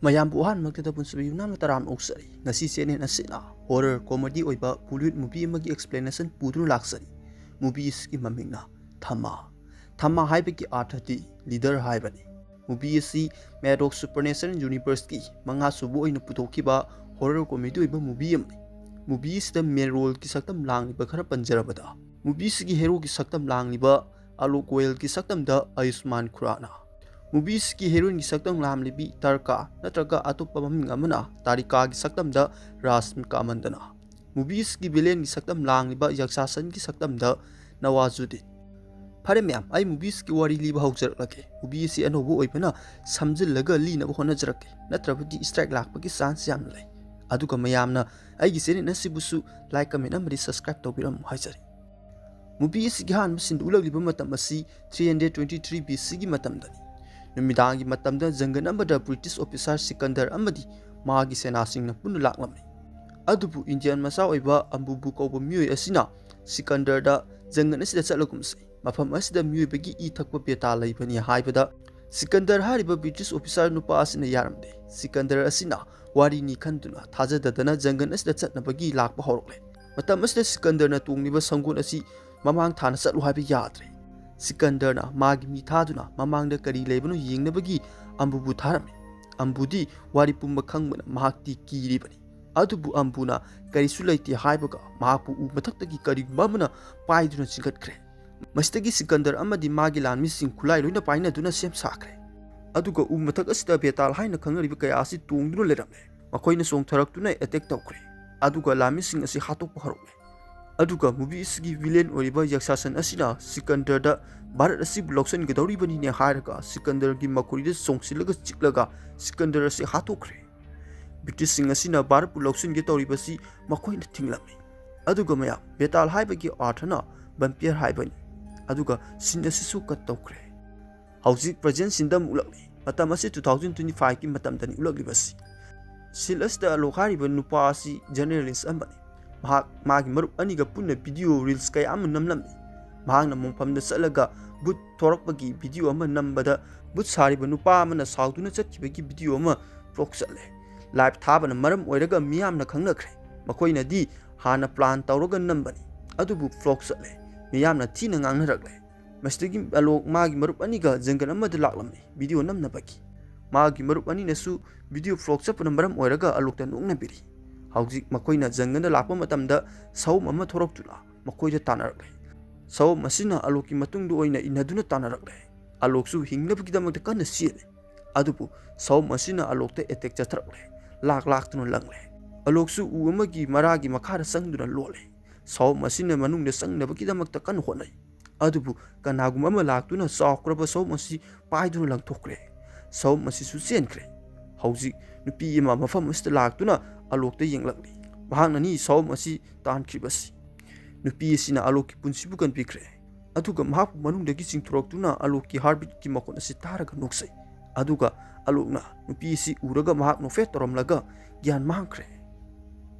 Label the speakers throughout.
Speaker 1: ꯃꯌꯥꯝꯕꯨ ꯑꯍꯥꯟꯕꯃꯛꯇꯗ ꯄꯨꯟꯁꯤꯕ ꯌꯨꯝꯅꯥꯝꯅ ꯇꯔꯥꯝꯅ ꯑꯣꯛꯆꯔꯤ ꯉꯁꯤ ꯆꯦꯅꯦꯜ ꯑꯁꯤꯅ ꯍꯣꯔꯔ ꯀꯣꯃꯦꯗꯤ ꯑꯣꯏꯕ ꯕꯣꯂꯤꯋꯨꯗ ꯃꯨꯚꯤ ꯑꯃꯒꯤ ꯑꯦꯛꯁꯄ꯭ꯂꯦꯅꯦꯁꯟ ꯄꯨꯗꯨꯅ ꯂꯥꯛꯆꯔꯤ ꯃꯨꯚꯤ ꯑꯁꯤꯒꯤ ꯃꯃꯤꯡꯅ ꯊꯝꯃꯥ ꯍꯥꯏꯕꯒꯤ ꯑꯥꯔꯊꯗꯤ ꯂꯤꯗꯔ ꯍꯥꯏꯕꯅꯤ ꯃꯨꯚꯤ ꯑꯁꯤ ꯃꯦꯗꯣꯛ ꯁꯨꯄꯔꯅꯦꯆꯔꯦꯜ ꯌꯨꯅꯤꯚꯔꯁꯀꯤ ꯃꯉꯥꯁꯨꯕ ꯑꯣꯏꯅ ꯄꯨꯊꯣꯛꯈꯤꯕ ꯍꯣꯔꯔ ꯀꯣꯃꯦꯗꯤ ꯑꯣꯏꯕ ꯃꯨꯚꯤ ꯑꯃꯅꯤ ꯃꯨꯚꯤ ꯑꯁꯤꯗ ꯃꯦꯟ ꯔꯣꯜꯒꯤ ꯁꯛꯇꯝ ꯂꯥꯡꯂꯤꯕ ꯈꯔ ꯄꯟꯖꯔꯕꯗ ꯃꯨꯚꯤ ꯑꯁꯤꯒꯤ ꯍꯦꯔꯣꯒꯤ ꯁꯛꯇꯝ ꯂꯥꯡꯂꯤꯕ ꯑꯂꯣꯛ ꯒꯣꯌꯦꯜꯒꯤ ꯁꯛꯇꯝꯗ ꯑꯌꯨꯁꯃꯥꯟ ꯈꯨꯔꯥꯅꯥ ꯃꯨꯚꯤ ꯑꯁꯤꯒꯤ ꯍꯦꯔꯣꯏꯟꯒꯤ ꯁꯛꯇꯝ ꯂꯥꯡꯂꯤꯕꯤ ꯇꯔꯀꯥ ꯅꯠꯇ꯭ꯔꯒ ꯑꯇꯣꯞꯄ ꯃꯃꯤꯡ ꯑꯃꯅ ꯇꯥꯔꯤꯀꯥꯒꯤ ꯁꯛꯇꯝꯗ ꯔꯥꯁꯃꯤꯀꯥ ꯃꯟꯗꯅ ꯃꯨꯚꯤ ꯑꯁꯤꯒꯤ ꯚꯤꯂꯦꯟꯒꯤ ꯁꯛꯇꯝ ꯂꯥꯡꯂꯤꯕ ꯌꯛꯁꯥꯁꯟꯒꯤ ꯁꯛꯇꯝꯗ ꯅꯋꯥꯖꯨꯗꯤꯟ ꯐꯔꯦ ꯃꯌꯥꯝ ꯑꯩ ꯃꯨꯚꯤ ꯑꯁꯤꯒꯤ ꯋꯥꯔꯤ ꯂꯤꯕ ꯍꯧꯖꯔꯛꯂꯒꯦ ꯃꯨꯚꯤ ꯑꯁꯤ ꯑꯅꯧꯕ ꯑꯣꯏꯕꯅ ꯁꯝꯖꯤꯜꯂꯒ ꯂꯤꯅꯕ ꯍꯣꯠꯅꯖꯔꯛꯀꯦ ꯅꯠꯇ꯭ꯔꯕꯗꯤ ꯁꯇ꯭ꯔꯥꯏꯛ ꯂꯥꯛꯄꯒꯤ ꯆꯥꯟꯁ ꯌꯥꯝꯅ ꯂꯩ ꯑꯗꯨꯒ ꯃꯌꯥꯝꯅ ꯑꯩꯒꯤ ꯆꯦꯅꯦꯜ ꯑꯁꯤꯕꯨꯁꯨ ꯂꯥꯏꯛ ꯀꯃꯦꯟ ꯑꯃꯗꯤ ꯁꯕꯁꯀ꯭ꯔꯥꯏꯕ ꯇꯧꯕꯤꯔꯝꯃꯨ ꯍꯥꯏꯖꯔꯤ ꯃꯨꯚꯤ ꯑꯁꯤꯒꯤ ꯑꯍꯥꯟꯕ ꯁꯤꯟꯗ ꯎꯠꯂꯛꯂꯤꯕ ꯃꯇꯝ ꯑꯁꯤ 323 BCꯒꯤ ꯃꯇꯝꯗꯅꯤ ꯅꯨꯃꯤꯗꯥꯡꯒꯤ ꯃꯇꯝꯗ ꯖꯪꯒꯜ ꯑꯃꯗ ꯕ꯭ꯔꯤꯇꯤꯁ ꯑꯣꯐꯤꯁꯥꯔ ꯁꯤꯀꯟꯗꯔ ꯑꯃꯗꯤ ꯃꯥꯒꯤ ꯁꯦꯅꯥꯁꯤꯡꯅ ꯄꯨꯟꯅ ꯂꯥꯛꯂꯝꯃꯤ ꯑꯗꯨꯕꯨ ꯏꯟꯗꯤꯌꯟ ꯃꯆꯥ ꯑꯣꯏꯕ ꯑꯝꯕꯨꯕꯨ ꯀꯧꯕ ꯃꯤꯑꯣꯏ ꯑꯁꯤꯅ ꯁꯤꯀꯟꯗꯔꯗ ꯖꯪꯒꯜ ꯑꯁꯤꯗ ꯆꯠꯂꯒꯨꯝꯁꯤ ꯃꯐꯝ ꯑꯁꯤꯗ ꯃꯤꯑꯣꯏꯕꯒꯤ ꯏ ꯊꯛꯄ ꯕꯦꯇꯥ ꯂꯩꯕꯅꯤ ꯍꯥꯏꯕꯗ ꯁꯤꯀꯟꯗꯔ ꯍꯥꯏꯔꯤꯕ ꯕ꯭ꯔꯤꯇꯤꯁ ꯑꯣꯐꯤꯁꯥꯔ ꯅꯨꯄꯥ ꯑꯁꯤꯅ ꯌꯥꯔꯝꯗꯦ ꯁꯤꯀꯟꯗꯔ ꯑꯁꯤꯅ ꯋꯥꯔꯤꯅꯤ ꯈꯟꯗꯨꯅ ꯊꯥꯖꯗꯗꯅ ꯖꯪꯒꯜ ꯑꯁꯤꯗ ꯆꯠꯅꯕꯒꯤ ꯂꯥꯛꯄ ꯍꯧꯔꯛꯂꯦ ꯃꯇꯝ ꯑꯁꯤꯗ ꯁꯤꯀꯟꯗꯔꯅ ꯇꯣꯡꯂꯤꯕ ꯁꯪꯒꯣꯜ ꯑꯁꯤ ꯃꯃꯥꯡ ꯊꯥꯅ ꯆꯠꯂꯨ ꯍꯥꯏꯕ ꯌꯥꯗ꯭ꯔꯦ ꯁꯤꯀꯟꯗꯔꯅ ꯃꯥꯒꯤ ꯃꯤ ꯊꯥꯗꯨꯅ ꯃꯃꯥꯡꯗ ꯀꯔꯤ ꯂꯩꯕꯅꯣ ꯌꯦꯡꯅꯕꯒꯤ ꯑꯝꯕꯨꯕꯨ ꯊꯥꯔꯝꯃꯤ ꯑꯝꯕꯨꯗꯤ ꯋꯥꯔꯤ ꯄꯨꯝꯕ ꯈꯪꯕꯅ ꯃꯍꯥꯛꯇꯤ ꯀꯤꯔꯤꯕꯅꯤ ꯑꯗꯨꯕꯨ ꯑꯝꯕꯨꯅ ꯀꯔꯤꯁꯨ ꯂꯩꯇꯦ ꯍꯥꯏꯕꯒ ꯃꯍꯥꯛꯄꯨ ꯎ ꯃꯊꯛꯇꯒꯤ ꯀꯔꯤꯒꯨꯝꯕ ꯑꯃꯅ ꯄꯥꯏꯗꯨꯅ ꯆꯤꯡꯈꯠꯈ꯭ꯔꯦ ꯃꯁꯤꯗꯒꯤ ꯁꯤꯀꯟꯗꯔ ꯑꯃꯗꯤ ꯃꯥꯒꯤ ꯂꯥꯟꯃꯤꯁꯤꯡ ꯈꯨꯠꯂꯥꯏ ꯂꯣꯏꯅ ꯄꯥꯏꯅꯗꯨꯅ ꯁꯦꯝ ꯁꯥꯈ꯭ꯔꯦ ꯑꯗꯨꯒ ꯎ ꯃꯊꯛ ꯑꯁꯤꯗ ꯕꯦꯇꯥꯜ ꯍꯥꯏꯅ ꯈꯪꯅꯔꯤꯕ ꯀꯌꯥ ꯑꯁꯤ ꯇꯣꯡꯗꯨꯅ ꯂꯩꯔꯝꯃꯦ ꯃꯈꯣꯏꯅ ꯆꯣꯡꯊꯔꯛꯇꯨꯅ ꯑꯦꯇꯦꯛ ꯇꯧꯈ꯭ꯔꯦ ꯑꯗꯨꯒ ꯂꯥꯟꯃꯤꯁꯤꯡ ꯑꯁꯤ ꯍꯥꯠꯇꯣꯛꯄ ꯍꯧꯔꯛꯂꯦ ꯑꯗꯨꯒ ꯃꯨꯚꯤ ꯑꯁꯤꯒꯤ ꯚꯤꯂꯦꯟ ꯑꯣꯏꯔꯤꯕ ꯌꯛꯁꯥꯁꯟ ꯑꯁꯤꯅ ꯁꯤꯀꯟꯗꯔꯗ ꯚꯥꯔꯠ ꯑꯁꯤꯕꯨ ꯂꯧꯁꯤꯟꯒꯗꯧꯔꯤꯕꯅꯤꯅꯦ ꯍꯥꯏꯔꯒ ꯁꯤꯀꯟꯗꯔꯒꯤ ꯃꯈꯣꯏꯗ ꯆꯣꯡꯁꯤꯜꯂꯒ ꯆꯤꯛꯂꯒ ꯁꯤꯀꯟꯗꯔ ꯑꯁꯤ ꯍꯥꯠꯇꯣꯛꯈ꯭ꯔꯦ ꯕ꯭ꯔꯤꯇꯤꯁꯁꯤꯡ ꯑꯁꯤꯅ ꯚꯥꯔꯠꯄꯨ ꯂꯧꯁꯤꯟꯒꯦ ꯇꯧꯔꯤꯕꯁꯤ ꯃꯈꯣꯏꯅ ꯊꯤꯡꯂꯝꯃꯤ ꯑꯗꯨꯒ ꯃꯌꯥꯝ ꯕꯦꯇꯥꯜ ꯍꯥꯏꯕꯒꯤ ꯑꯥꯔꯊꯅ ꯕꯝꯄꯤꯌꯔ ꯍꯥꯏꯕꯅꯤ ꯑꯗꯨꯒ ꯁꯤꯟ ꯑꯁꯤꯁꯨ ꯀꯠ ꯇꯧꯈ꯭ꯔꯦ ꯍꯧꯖꯤꯛ ꯄ꯭ꯔꯖꯦꯟ ꯁꯤꯟꯗ ꯑꯃꯨꯛ ꯎꯠꯂꯛꯂꯤ ꯃꯇꯝ ꯑꯁꯤ 2025ꯒꯤ ꯃꯇꯝꯗꯅꯤ ꯎꯠꯂꯛꯂꯤꯕꯁꯤ ꯁꯤꯜ ꯑꯁꯤꯗ ꯑꯂꯣꯛ ꯍꯥꯏꯔꯤꯕ ꯅꯨꯄꯥ ꯑꯁꯤ ꯖꯔꯅꯦꯂꯤꯁ ꯑꯃꯅꯤ ꯃꯍꯥꯛ ꯃꯥꯒꯤ ꯃꯔꯨꯞ ꯑꯅꯤꯒ ꯄꯨꯟꯅ ꯚꯤꯗꯤꯑꯣ ꯔꯤꯜꯁ ꯀꯌꯥ ꯑꯃ ꯅꯝꯂꯝꯃꯤ ꯃꯍꯥꯛꯅ ꯃꯣꯡꯐꯝꯗ ꯆꯠꯂꯒ ꯕꯨꯠ ꯊꯣꯔꯛꯄꯒꯤ ꯚꯤꯗꯤꯑꯣ ꯑꯃ ꯅꯝꯕꯗ ꯕꯨꯠ ꯁꯥꯔꯤꯕ ꯅꯨꯄꯥ ꯑꯃꯅ ꯁꯥꯎꯗꯨꯅ ꯆꯠꯈꯤꯕꯒꯤ ꯚꯤꯗꯤꯑꯣ ꯑꯃ ꯐ꯭ꯂꯣꯛ ꯆꯠꯂꯦ ꯂꯥꯏꯚ ꯊꯥꯕꯅ ꯃꯔꯝ ꯑꯣꯏꯔꯒ ꯃꯤꯌꯥꯝꯅ ꯈꯪꯅꯈ꯭ꯔꯦ ꯃꯈꯣꯏꯅꯗꯤ ꯍꯥꯟꯅ ꯄ꯭ꯂꯥꯟ ꯇꯧꯔꯒ ꯅꯝꯕꯅꯤ ꯑꯗꯨꯕꯨ ꯐ꯭ꯂꯣꯛ ꯆꯠꯂꯦ ꯃꯤꯌꯥꯝꯅ ꯊꯤꯅ ꯉꯥꯡꯅꯔꯛꯂꯦ ꯃꯁꯤꯗꯒꯤ ꯑꯂꯣꯛ ꯃꯥꯒꯤ ꯃꯔꯨꯞ ꯑꯅꯤꯒ ꯖꯪꯒꯜ ꯑꯃꯗ ꯂꯥꯛꯂꯝꯃꯤ ꯚꯤꯗꯤꯑꯣ ꯅꯝꯅꯕꯒꯤ ꯃꯥꯒꯤ ꯃꯔꯨꯞ ꯑꯅꯤꯅꯁꯨ ꯚꯤꯗꯤꯑꯣ ꯐ꯭ꯂꯣꯛ ꯆꯠꯄꯅ ꯃꯔꯝ ꯑꯣꯏꯔꯒ ꯑꯂꯣꯛꯇ ꯅꯣꯛꯅꯕꯤꯔꯤ ꯍꯧꯖꯤꯛ ꯃꯈꯣꯏꯅ ꯖꯪꯒꯜꯗ ꯂꯥꯛꯄ ꯃꯇꯝꯗ ꯁꯑꯣꯝ ꯑꯃ ꯊꯣꯔꯛꯇꯨꯅ ꯃꯈꯣꯏꯗ ꯇꯥꯟꯅꯔꯛꯂꯦ ꯁꯑꯣꯝ ꯑꯁꯤꯅ ꯑꯂꯣꯛꯀꯤ ꯃꯇꯨꯡꯗ ꯑꯣꯏꯅ ꯏꯟꯅꯗꯨꯅ ꯇꯥꯟꯅꯔꯛꯂꯦ ꯑꯂꯣꯛꯁꯨ ꯍꯤꯡꯅꯕꯒꯤꯗꯃꯛꯇ ꯀꯟꯅ ꯆꯦꯜꯂꯤ ꯑꯗꯨꯕꯨ ꯁꯑꯣꯝ ꯑꯁꯤꯅ ꯑꯂꯣꯛꯇ ꯑꯦꯇꯦꯛ ꯆꯠꯊꯔꯛꯂꯦ ꯂꯥꯛꯇꯨꯅ ꯂꯪꯂꯦ ꯑꯂꯣꯛꯁꯨ ꯎ ꯑꯃꯒꯤ ꯃꯔꯥꯒꯤ ꯃꯈꯥꯗ ꯆꯪꯗꯨꯅ ꯂꯣꯠꯂꯦ ꯁꯑꯣꯝ ꯑꯁꯤꯅ ꯃꯅꯨꯡꯗ ꯆꯪꯅꯕꯒꯤꯗꯃꯛꯇ ꯀꯟꯅ ꯍꯣꯠꯅꯩ ꯑꯗꯨꯕꯨ ꯀꯅꯥꯒꯨꯝꯕ ꯑꯃ ꯂꯥꯛꯇꯨꯅ ꯆꯥꯎꯈ꯭ꯔꯕ ꯁꯑꯣꯝ ꯑꯁꯤ ꯄꯥꯏꯗꯨꯅ ꯂꯪꯊꯣꯛꯈ꯭ꯔꯦ ꯁꯑꯣꯝ ꯑꯁꯤꯁꯨ ꯆꯦꯟꯈ꯭ꯔꯦ ꯍꯧꯖꯤꯛ ꯅꯨꯄꯤ ꯑꯃ ꯃꯐꯝ ꯑꯁꯤꯗ ꯂꯥꯛꯇꯨꯅ ꯑꯂꯣꯛꯇ ꯌꯦꯡꯂꯛꯂꯤ ꯃꯍꯥꯛꯅꯅꯤ ꯁꯑꯣꯝ ꯑꯁꯤ ꯇꯥꯟꯈ꯭ꯔꯤꯕꯁꯤ ꯅꯨꯄꯤ ꯑꯁꯤꯅ ꯑꯂꯣꯛꯀꯤ ꯄꯨꯟꯁꯤꯕꯨ ꯀꯟꯕꯤꯈ꯭ꯔꯦ ꯑꯗꯨꯒ ꯃꯍꯥꯛꯄꯨ ꯃꯅꯨꯡꯗꯒꯤ ꯆꯤꯡꯊꯣꯔꯛꯇꯨꯅ ꯑꯂꯣꯛꯀꯤ ꯍꯥꯔꯠꯕꯤꯠꯀꯤ ꯃꯈꯣꯟ ꯑꯁꯤ ꯇꯥꯔꯒ ꯅꯣꯛꯆꯩ ꯑꯗꯨꯒ ꯑꯂꯣꯛꯅ ꯅꯨꯄꯤ ꯑꯁꯤ ꯎꯔꯒ ꯃꯍꯥꯛ ꯅꯣꯛꯐꯦꯠ ꯇꯧꯔꯝꯂꯒ ꯒ꯭ꯌꯥꯟ ꯃꯥꯡꯈ꯭ꯔꯦ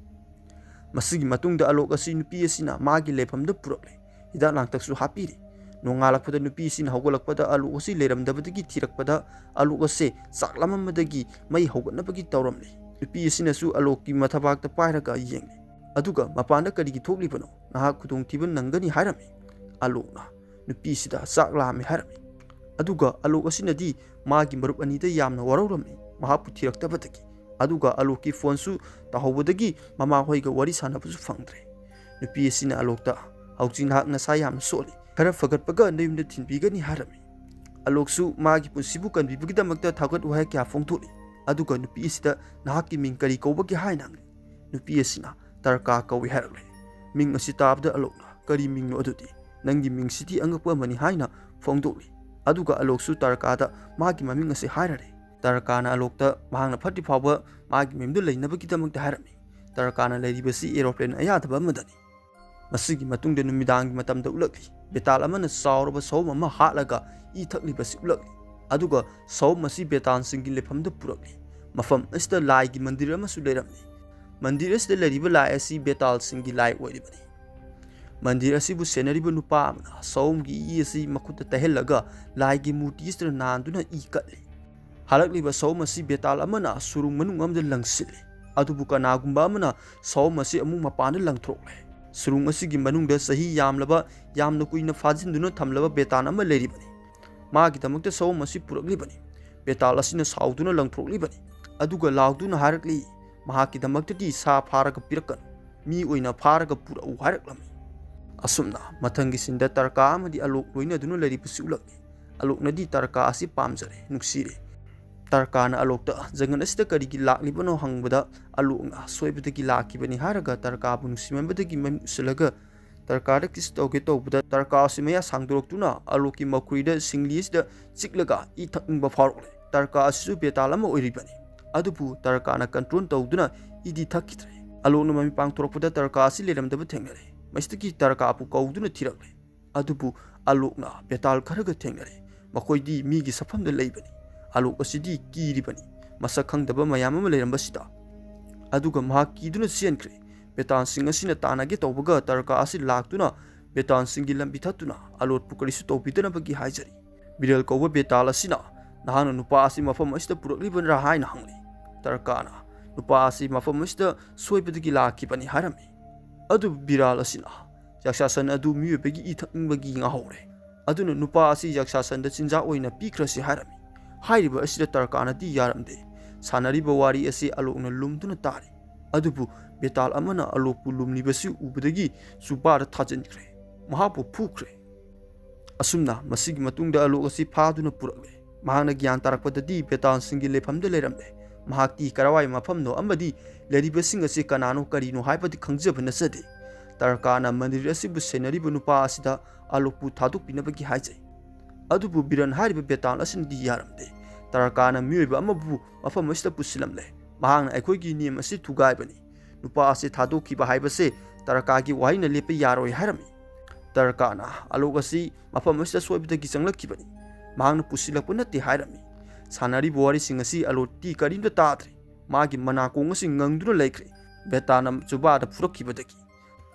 Speaker 1: ꯃꯁꯤꯒꯤ ꯃꯇꯨꯡꯗ ꯑꯂꯣꯛ ꯑꯁꯤ ꯅꯨꯄꯤ ꯑꯁꯤꯅ ꯃꯥꯒꯤ ꯂꯩꯐꯝꯗ ꯄꯨꯔꯛꯂꯦ ꯍꯤꯗꯥꯛ ꯂꯥꯡꯊꯛꯁꯨ ꯍꯥꯞꯄꯤꯔꯤ ꯅꯣꯡꯉꯥꯜꯂꯛꯄꯗ ꯅꯨꯄꯤ ꯑꯁꯤꯅ ꯍꯧꯒꯠꯂꯛꯄꯗ ꯑꯂꯣꯛ ꯑꯁꯤ ꯂꯩꯔꯝꯗꯕꯗꯒꯤ ꯊꯤꯔꯛꯄꯗ ꯑꯂꯣꯛ ꯑꯁꯤ ꯆꯥꯛ ꯂꯥꯝꯃꯝꯕꯗꯒꯤ ꯃꯩ ꯍꯧꯒꯠꯅꯕꯒꯤ ꯇꯧꯔꯝꯂꯤ ꯅꯨꯄꯤ ꯑꯁꯤꯅꯁꯨ ꯑꯂꯣꯛꯀꯤ ꯃꯊꯕꯥꯛꯇ ꯄꯥꯏꯔꯒ ꯌꯦꯡꯂꯤ ꯑꯗꯨꯒ ꯃꯄꯥꯟꯗ ꯀꯔꯤꯒꯤ ꯊꯣꯛꯂꯤꯕꯅꯣ ꯅꯍꯥꯛ ꯈꯨꯗꯣꯡꯊꯤꯕ ꯅꯪꯒꯅꯤ ꯍꯥꯏꯔꯝꯃꯤ ꯑꯂꯣꯛꯅ ꯅꯨꯄꯤꯁꯤꯗ ꯆꯥꯛ ꯂꯥꯝꯃꯤ ꯍꯥꯏꯔꯝꯃꯤ ꯑꯗꯨꯒ ꯑꯂꯣꯛ ꯑꯁꯤꯅꯗꯤ ꯃꯥꯒꯤ ꯃꯔꯨꯞ ꯑꯅꯤꯗ ꯌꯥꯝꯅ ꯋꯥꯔꯧꯔꯝꯃꯤ ꯃꯍꯥꯛꯄꯨ ꯊꯤꯔꯛꯇꯕꯗꯒꯤ ꯑꯗꯨꯒ ꯑꯂꯣꯛꯀꯤ ꯐꯣꯟꯁꯨ ꯇꯥꯍꯧꯕꯗꯒꯤ ꯃꯃꯥꯍꯣꯏꯒ ꯋꯥꯔꯤ ꯁꯥꯟꯅꯕꯁꯨ ꯐꯪꯗ꯭ꯔꯦ ꯅꯨꯄꯤ ꯑꯁꯤꯅ ꯑꯂꯣꯛꯇ ꯍꯧꯖꯤꯛ ꯅꯍꯥꯛ ꯅꯁꯥ ꯌꯥꯝꯅ ꯁꯣꯜꯂꯤ ꯈꯔ ꯐꯒꯠꯄꯒ ꯅꯌꯨꯝꯗ ꯊꯤꯟꯕꯤꯒꯅꯤ ꯍꯥꯏꯔꯝꯃꯤ ꯑꯂꯣꯛꯁꯨ ꯃꯥꯒꯤ ꯄꯨꯟꯁꯤꯕꯨ ꯀꯟꯕꯤꯕꯒꯤꯗꯃꯛꯇ ꯊꯥꯒꯠ ꯋꯥꯍꯩ ꯀꯌꯥ ꯐꯣꯡꯗꯣꯛꯂꯤ ꯑꯗꯨꯒ ꯅꯨꯄꯤ ꯑꯁꯤꯗ ꯅꯍꯥꯛꯀꯤ ꯃꯤꯡ ꯀꯔꯤ ꯀꯧꯕꯒꯦ ꯍꯥꯏꯅ ꯍꯪꯂꯤ ꯅꯨꯄꯤ ꯑꯁꯤꯅ ꯇꯔꯀꯥ ꯀꯧꯏ ꯍꯥꯏꯔꯛꯂꯦ ꯃꯤꯡ ꯑꯁꯤ ꯇꯥꯕꯗ ꯑꯂꯣꯛꯅ ꯀꯔꯤ ꯃꯤꯡꯅꯣ ꯑꯗꯨꯗꯤ ꯅꯪꯒꯤ ꯃꯤꯡꯁꯤꯗꯤ ꯑꯉꯛꯄ ꯑꯃꯅꯤ ꯍꯥꯏꯅ ꯐꯣꯡꯗꯣꯛꯂꯤ ꯑꯗꯨꯒ ꯑꯂꯣꯛꯁꯨ ꯇꯔꯀꯥꯗ ꯃꯥꯒꯤ ꯃꯃꯤꯡ ꯑꯁꯤ ꯍꯥꯏꯔꯔꯦ ꯇꯔꯀꯥꯅ ꯑꯂꯣꯛꯇ ꯃꯍꯥꯛꯅ ꯐꯠꯇ꯭ꯔꯤ ꯐꯥꯎꯕ ꯃꯥꯒꯤ ꯃꯌꯨꯝꯗ ꯂꯩꯅꯕꯒꯤꯗꯃꯛꯇ ꯍꯥꯏꯔꯝꯃꯤ ꯇꯔꯀꯥꯅ ꯂꯩꯔꯤꯕꯁꯤ ꯑꯦꯔꯣꯄ꯭ꯂꯦꯟ ꯑꯌꯥꯗꯕ ꯑꯃꯗꯅꯤ ꯃꯁꯤꯒꯤ ꯃꯇꯨꯡꯗ ꯅꯨꯃꯤꯗꯥꯡꯒꯤ ꯃꯇꯝꯗ ꯎꯠꯂꯛꯂꯤ ꯕꯦꯇꯥꯜ ꯑꯃꯅ ꯆꯥꯎꯔꯕ ꯁꯑꯣꯝ ꯑꯃ ꯍꯥꯠꯂꯒ ꯏ ꯊꯛꯂꯤꯕꯁꯤ ꯎꯠꯂꯛꯂꯤ ꯑꯗꯨꯒ ꯁꯑꯣꯝ ꯑꯁꯤ ꯕꯦꯇꯥꯜꯁꯤꯡꯒꯤ ꯂꯩꯐꯝꯗ ꯄꯨꯔꯛꯂꯤ ꯃꯐꯝ ꯑꯁꯤꯗ ꯂꯥꯏꯒꯤ ꯃꯟꯗꯤꯔ ꯑꯃꯁꯨ ꯂꯩꯔꯝꯃꯤ ꯃꯟꯗꯤꯔ ꯑꯁꯤꯗ ꯂꯩꯔꯤꯕ ꯂꯥꯏ ꯑꯁꯤ ꯕꯦꯇꯥꯜꯁꯤꯡꯒꯤ ꯂꯥꯏ ꯑꯣꯏꯔꯤꯕꯅꯤ ꯃꯟꯗꯤꯔ ꯑꯁꯤꯕꯨ ꯁꯦꯟꯅꯔꯤꯕ ꯅꯨꯄꯥ ꯑꯃꯅ ꯁꯑꯣꯝꯒꯤ ꯏ ꯑꯁꯤ ꯃꯈꯨꯠꯇ ꯇꯩꯍꯜꯂꯒ ꯂꯥꯏꯒꯤ ꯃꯨꯔꯇꯤ ꯑꯁꯤꯗ ꯅꯥꯟꯗꯨꯅ ꯏ ꯀꯠꯂꯤ ꯍꯥꯂꯛꯂꯤꯕ ꯁꯑꯣꯝ ꯑꯁꯤ ꯕꯦꯇꯥꯜ ꯑꯃꯅ ꯁꯨꯔꯨꯡ ꯃꯅꯨꯡ ꯑꯃꯗ ꯂꯪꯁꯤꯜꯂꯤ ꯑꯗꯨꯕꯨ ꯀꯅꯥꯒꯨꯝꯕ ꯑꯃꯅ ꯁꯑꯣꯝ ꯑꯁꯤ ꯑꯃꯨꯛ ꯃꯄꯥꯟꯗ ꯂꯪꯊꯣꯛꯂꯦ ꯁꯨꯔꯨꯡ ꯑꯁꯤꯒꯤ ꯃꯅꯨꯡꯗ ꯆꯍꯤ ꯌꯥꯝꯂꯕ ꯌꯥꯝꯅ ꯀꯨꯏꯅ ꯐꯥꯖꯤꯟꯗꯨꯅ ꯊꯝꯂꯕ ꯕꯦꯇꯥꯜ ꯑꯃ ꯂꯩꯔꯤꯕꯅꯤ ꯃꯥꯒꯤꯗꯃꯛꯇ ꯁꯑꯣꯝ ꯑꯁꯤ ꯄꯨꯔꯛꯂꯤꯕꯅꯤ ꯕꯦꯇꯥꯜ ꯑꯁꯤꯅ ꯁꯥꯎꯗꯨꯅ ꯂꯪꯊꯣꯛꯂꯤꯕꯅꯤ ꯑꯗꯨꯒ ꯂꯥꯎꯗꯨꯅ ꯍꯥꯏꯔꯛꯂꯤ ꯃꯍꯥꯛꯀꯤꯗꯃꯛꯇꯗꯤ ꯁꯥ ꯐꯥꯔꯒ ꯄꯤꯔꯛꯀꯅꯨ ꯃꯤ ꯑꯣꯏꯅ ꯐꯥꯔꯒ ꯄꯨꯔꯛꯎ ꯍꯥꯏꯔꯛꯂꯝꯃꯤ ꯑꯁꯨꯝꯅ ꯃꯊꯪꯒꯤ ꯁꯤꯟꯗ ꯇꯔꯀꯥ ꯑꯃꯗꯤ ꯑꯂꯣꯛ ꯂꯣꯏꯅꯗꯨꯅ ꯂꯩꯔꯤꯕꯁꯤ ꯎꯠꯂꯛꯂꯤ ꯑꯂꯣꯛꯅꯗꯤ ꯇꯔꯀꯥ ꯑꯁꯤ ꯄꯥꯝꯖꯔꯦ ꯅꯨꯡꯁꯤꯔꯦ ꯇꯔꯀꯥꯅ ꯑꯂꯣꯛꯇ ꯖꯪꯒꯜ ꯑꯁꯤꯗ ꯀꯔꯤꯒꯤ ꯂꯥꯛꯂꯤꯕꯅꯣ ꯍꯪꯕꯗ ꯑꯂꯣꯛꯅ ꯁꯣꯏꯕꯗꯒꯤ ꯂꯥꯛꯈꯤꯕꯅꯤ ꯍꯥꯏꯔꯒ ꯇꯔꯀꯥꯕꯨ ꯅꯨꯡꯁꯤꯃꯟꯕꯗꯒꯤ ꯃꯃꯤꯠ ꯎꯁꯤꯜꯂꯒ ꯇꯔꯀꯥꯗ ꯀꯤꯁ ꯇꯧꯒꯦ ꯇꯧꯕꯗ ꯇꯔꯀꯥ ꯑꯁꯤ ꯃꯌꯥ ꯁꯥꯡꯗꯣꯔꯛꯇꯨꯅ ꯑꯂꯣꯛꯀꯤ ꯃꯈꯨꯔꯤꯗ ꯁꯤꯡꯂꯤ ꯑꯁꯤꯗ ꯆꯤꯛꯂꯒ ꯏ ꯊꯛꯅꯤꯡꯕ ꯐꯥꯎꯔꯛꯂꯦ ꯇꯔꯀꯥ ꯑꯁꯤꯁꯨ ꯕꯦꯇꯥꯜ ꯑꯃ ꯑꯣꯏꯔꯤꯕꯅꯤ ꯑꯗꯨꯕꯨ ꯇꯔꯀꯥꯅ ꯀꯟꯇ꯭ꯔꯣꯜ ꯇꯧꯗꯨꯅ ꯏꯗꯤ ꯊꯛꯈꯤꯗ꯭ꯔꯦ ꯑꯂꯣꯛꯅ ꯃꯃꯤ ꯄꯥꯡꯊꯣꯔꯛꯄꯗ ꯇꯔꯀꯥ ꯑꯁꯤ ꯂꯩꯔꯝꯗꯕ ꯊꯦꯡꯅꯔꯦ ꯃꯁꯤꯗꯒꯤ ꯇꯔꯀꯥꯕꯨ ꯀꯧꯗꯨꯅ ꯊꯤꯔꯛꯂꯦ ꯑꯗꯨꯕꯨ ꯑꯂꯣꯛꯅ ꯕꯦꯇꯥꯜ ꯈꯔꯒ ꯊꯦꯡꯅꯔꯦ ꯃꯈꯣꯏꯗꯤ ꯃꯤꯒꯤ ꯁꯐꯝꯗ ꯂꯩꯕꯅꯤ ꯑꯂꯣꯛ ꯑꯁꯤꯗꯤ ꯀꯤꯔꯤꯕꯅꯤ ꯃꯁꯛ ꯈꯪꯗꯕ ꯃꯌꯥꯝ ꯑꯃ ꯂꯩꯔꯝꯕꯁꯤꯗ ꯑꯗꯨꯒ ꯃꯍꯥꯛ ꯀꯤꯗꯨꯅ ꯆꯦꯟꯈ꯭ꯔꯦ ꯕꯦꯇꯥꯜꯁꯤꯡ ꯑꯁꯤꯅ ꯇꯥꯟꯅꯒꯦ ꯇꯧꯕꯒ ꯇꯔꯀꯥ ꯑꯁꯤ ꯂꯥꯛꯇꯨꯅ ꯕꯦꯇꯥꯜꯁꯤꯡꯒꯤ ꯂꯝꯕꯤ ꯊꯠꯇꯨꯅ ꯑꯂꯣꯠꯄꯨ ꯀꯔꯤꯁꯨ ꯇꯧꯕꯤꯗꯅꯕꯒꯤ ꯍꯥꯏꯖꯔꯤ ꯕꯤꯔꯦꯜ ꯀꯧꯕ ꯕꯦꯇꯥꯜ ꯑꯁꯤꯅ ꯅꯍꯥꯛꯅ ꯅꯨꯄꯥ ꯑꯁꯤ ꯃꯐꯝ ꯑꯁꯤꯗ ꯄꯨꯔꯛꯂꯤꯕꯔꯥ ꯍꯥꯏꯅ ꯍꯪꯂꯤ ꯇꯔꯀꯥꯅ ꯅꯨꯄꯥ ꯑꯁꯤ ꯃꯐꯝ ꯑꯁꯤꯗ ꯁꯣꯏꯕꯗꯒꯤ ꯂꯥꯛꯈꯤꯕꯅꯤ ꯍꯥꯏꯔꯝꯃꯤ ꯑꯗꯨꯕꯨ ꯕꯤꯔꯥꯜ ꯑꯁꯤꯅ ꯌꯛꯁꯥꯁꯟ ꯑꯗꯨ ꯃꯤꯑꯣꯏꯕꯒꯤ ꯏ ꯊꯛꯅꯤꯡꯕꯒꯤ ꯉꯥꯍꯧꯔꯦ ꯑꯗꯨꯅ ꯅꯨꯄꯥ ꯑꯁꯤ ꯌꯛꯁꯥꯁꯟꯗ ꯆꯤꯟꯖꯥꯛ ꯑꯣꯏꯅ ꯄꯤꯈ꯭ꯔꯁꯤ ꯍꯥꯏꯔꯝꯃꯤ ꯍꯥꯏꯔꯤꯕ ꯑꯁꯤꯗ ꯇꯔꯀꯥꯅꯗꯤ ꯌꯥꯔꯝꯗꯦ ꯁꯥꯟꯅꯔꯤꯕ ꯋꯥꯔꯤ ꯑꯁꯤ ꯑꯂꯣꯛꯅ ꯂꯨꯝꯗꯨꯅ ꯇꯥꯔꯤ ꯑꯗꯨꯕꯨ ꯕꯦꯇꯥꯜ ꯑꯃꯅ ꯑꯂꯣꯛꯄꯨ ꯂꯨꯝꯂꯤꯕꯁꯤ ꯎꯕꯗꯒꯤ ꯆꯨꯄꯥꯗ ꯊꯥꯖꯤꯟꯈ꯭ꯔꯦ ꯃꯍꯥꯛꯄꯨ ꯐꯨꯈ꯭ꯔꯦ ꯑꯁꯨꯝꯅ ꯃꯁꯤꯒꯤ ꯃꯇꯨꯡꯗ ꯑꯂꯣꯛ ꯑꯁꯤ ꯐꯥꯗꯨꯅ ꯄꯨꯔꯛꯂꯦ ꯃꯍꯥꯛꯅ ꯒ꯭ꯌꯥꯟ ꯇꯥꯔꯛꯄꯗꯗꯤ ꯕꯦꯇꯥꯜꯁꯤꯡꯒꯤ ꯂꯩꯐꯝꯗ ꯂꯩꯔꯝꯂꯦ ꯃꯍꯥꯛꯇꯤ ꯀꯔꯋꯥꯏ ꯃꯐꯝꯅꯣ ꯑꯃꯗꯤ ꯂꯩꯔꯤꯕꯁꯤꯡ ꯑꯁꯤ ꯀꯅꯥꯅꯣ ꯀꯔꯤꯅꯣ ꯍꯥꯏꯕꯗꯤ ꯈꯪꯖꯕ ꯅꯠꯆꯗꯦ ꯇꯔꯀꯥꯅ ꯃꯟꯗꯤꯔ ꯑꯁꯤꯕꯨ ꯁꯦꯟꯅꯔꯤꯕ ꯅꯨꯄꯥ ꯑꯁꯤꯗ ꯑꯂꯣꯛꯄꯨ ꯊꯥꯗꯣꯛꯄꯤꯅꯕꯒꯤ ꯍꯥꯏꯖꯩ ꯑꯗꯨꯕꯨ ꯕꯤꯔꯟ ꯍꯥꯏꯔꯤꯕ ꯕꯦꯇꯥꯜ ꯑꯁꯤꯅꯗꯤ ꯌꯥꯔꯝꯗꯦ ꯇꯔꯀꯥꯅ ꯃꯤꯑꯣꯏꯕ ꯑꯃꯕꯨ ꯃꯐꯝ ꯑꯁꯤꯗ ꯄꯨꯁꯤꯜꯂꯝꯂꯦ ꯃꯍꯥꯛꯅ ꯑꯩꯈꯣꯏꯒꯤ ꯅꯤꯌꯝ ꯑꯁꯤ ꯊꯨꯒꯥꯏꯕꯅꯤ ꯅꯨꯄꯥ ꯑꯁꯤ ꯊꯥꯗꯣꯛꯈꯤꯕ ꯍꯥꯏꯕꯁꯦ ꯇꯔꯀꯥꯒꯤ ꯋꯥꯍꯩꯅ ꯂꯦꯞꯄ ꯌꯥꯔꯣꯏ ꯍꯥꯏꯔꯝꯃꯤ ꯇꯔꯀꯥꯅ ꯑꯂꯣꯛ ꯑꯁꯤ ꯃꯐꯝ ꯑꯁꯤꯗ ꯁꯣꯏꯕꯗꯒꯤ ꯆꯪꯂꯛꯈꯤꯕꯅꯤ ꯃꯍꯥꯛꯅ ꯄꯨꯁꯤꯜꯂꯛꯄ ꯅꯠꯇꯦ ꯍꯥꯏꯔꯝꯃꯤ ꯁꯥꯟꯅꯔꯤꯕ ꯋꯥꯔꯤꯁꯤꯡ ꯑꯁꯤ ꯑꯂꯣꯛꯇꯤ ꯀꯔꯤꯝꯇ ꯇꯥꯗ꯭ꯔꯦ ꯃꯥꯒꯤ ꯃꯅꯥꯀꯣꯡ ꯑꯁꯤ ꯉꯪꯗꯨꯅ ꯂꯩꯈ꯭ꯔꯦ ꯕꯦꯇꯥꯜꯅ ꯆꯨꯕꯥꯗ ꯐꯨꯔꯛꯈꯤꯕꯗꯒꯤ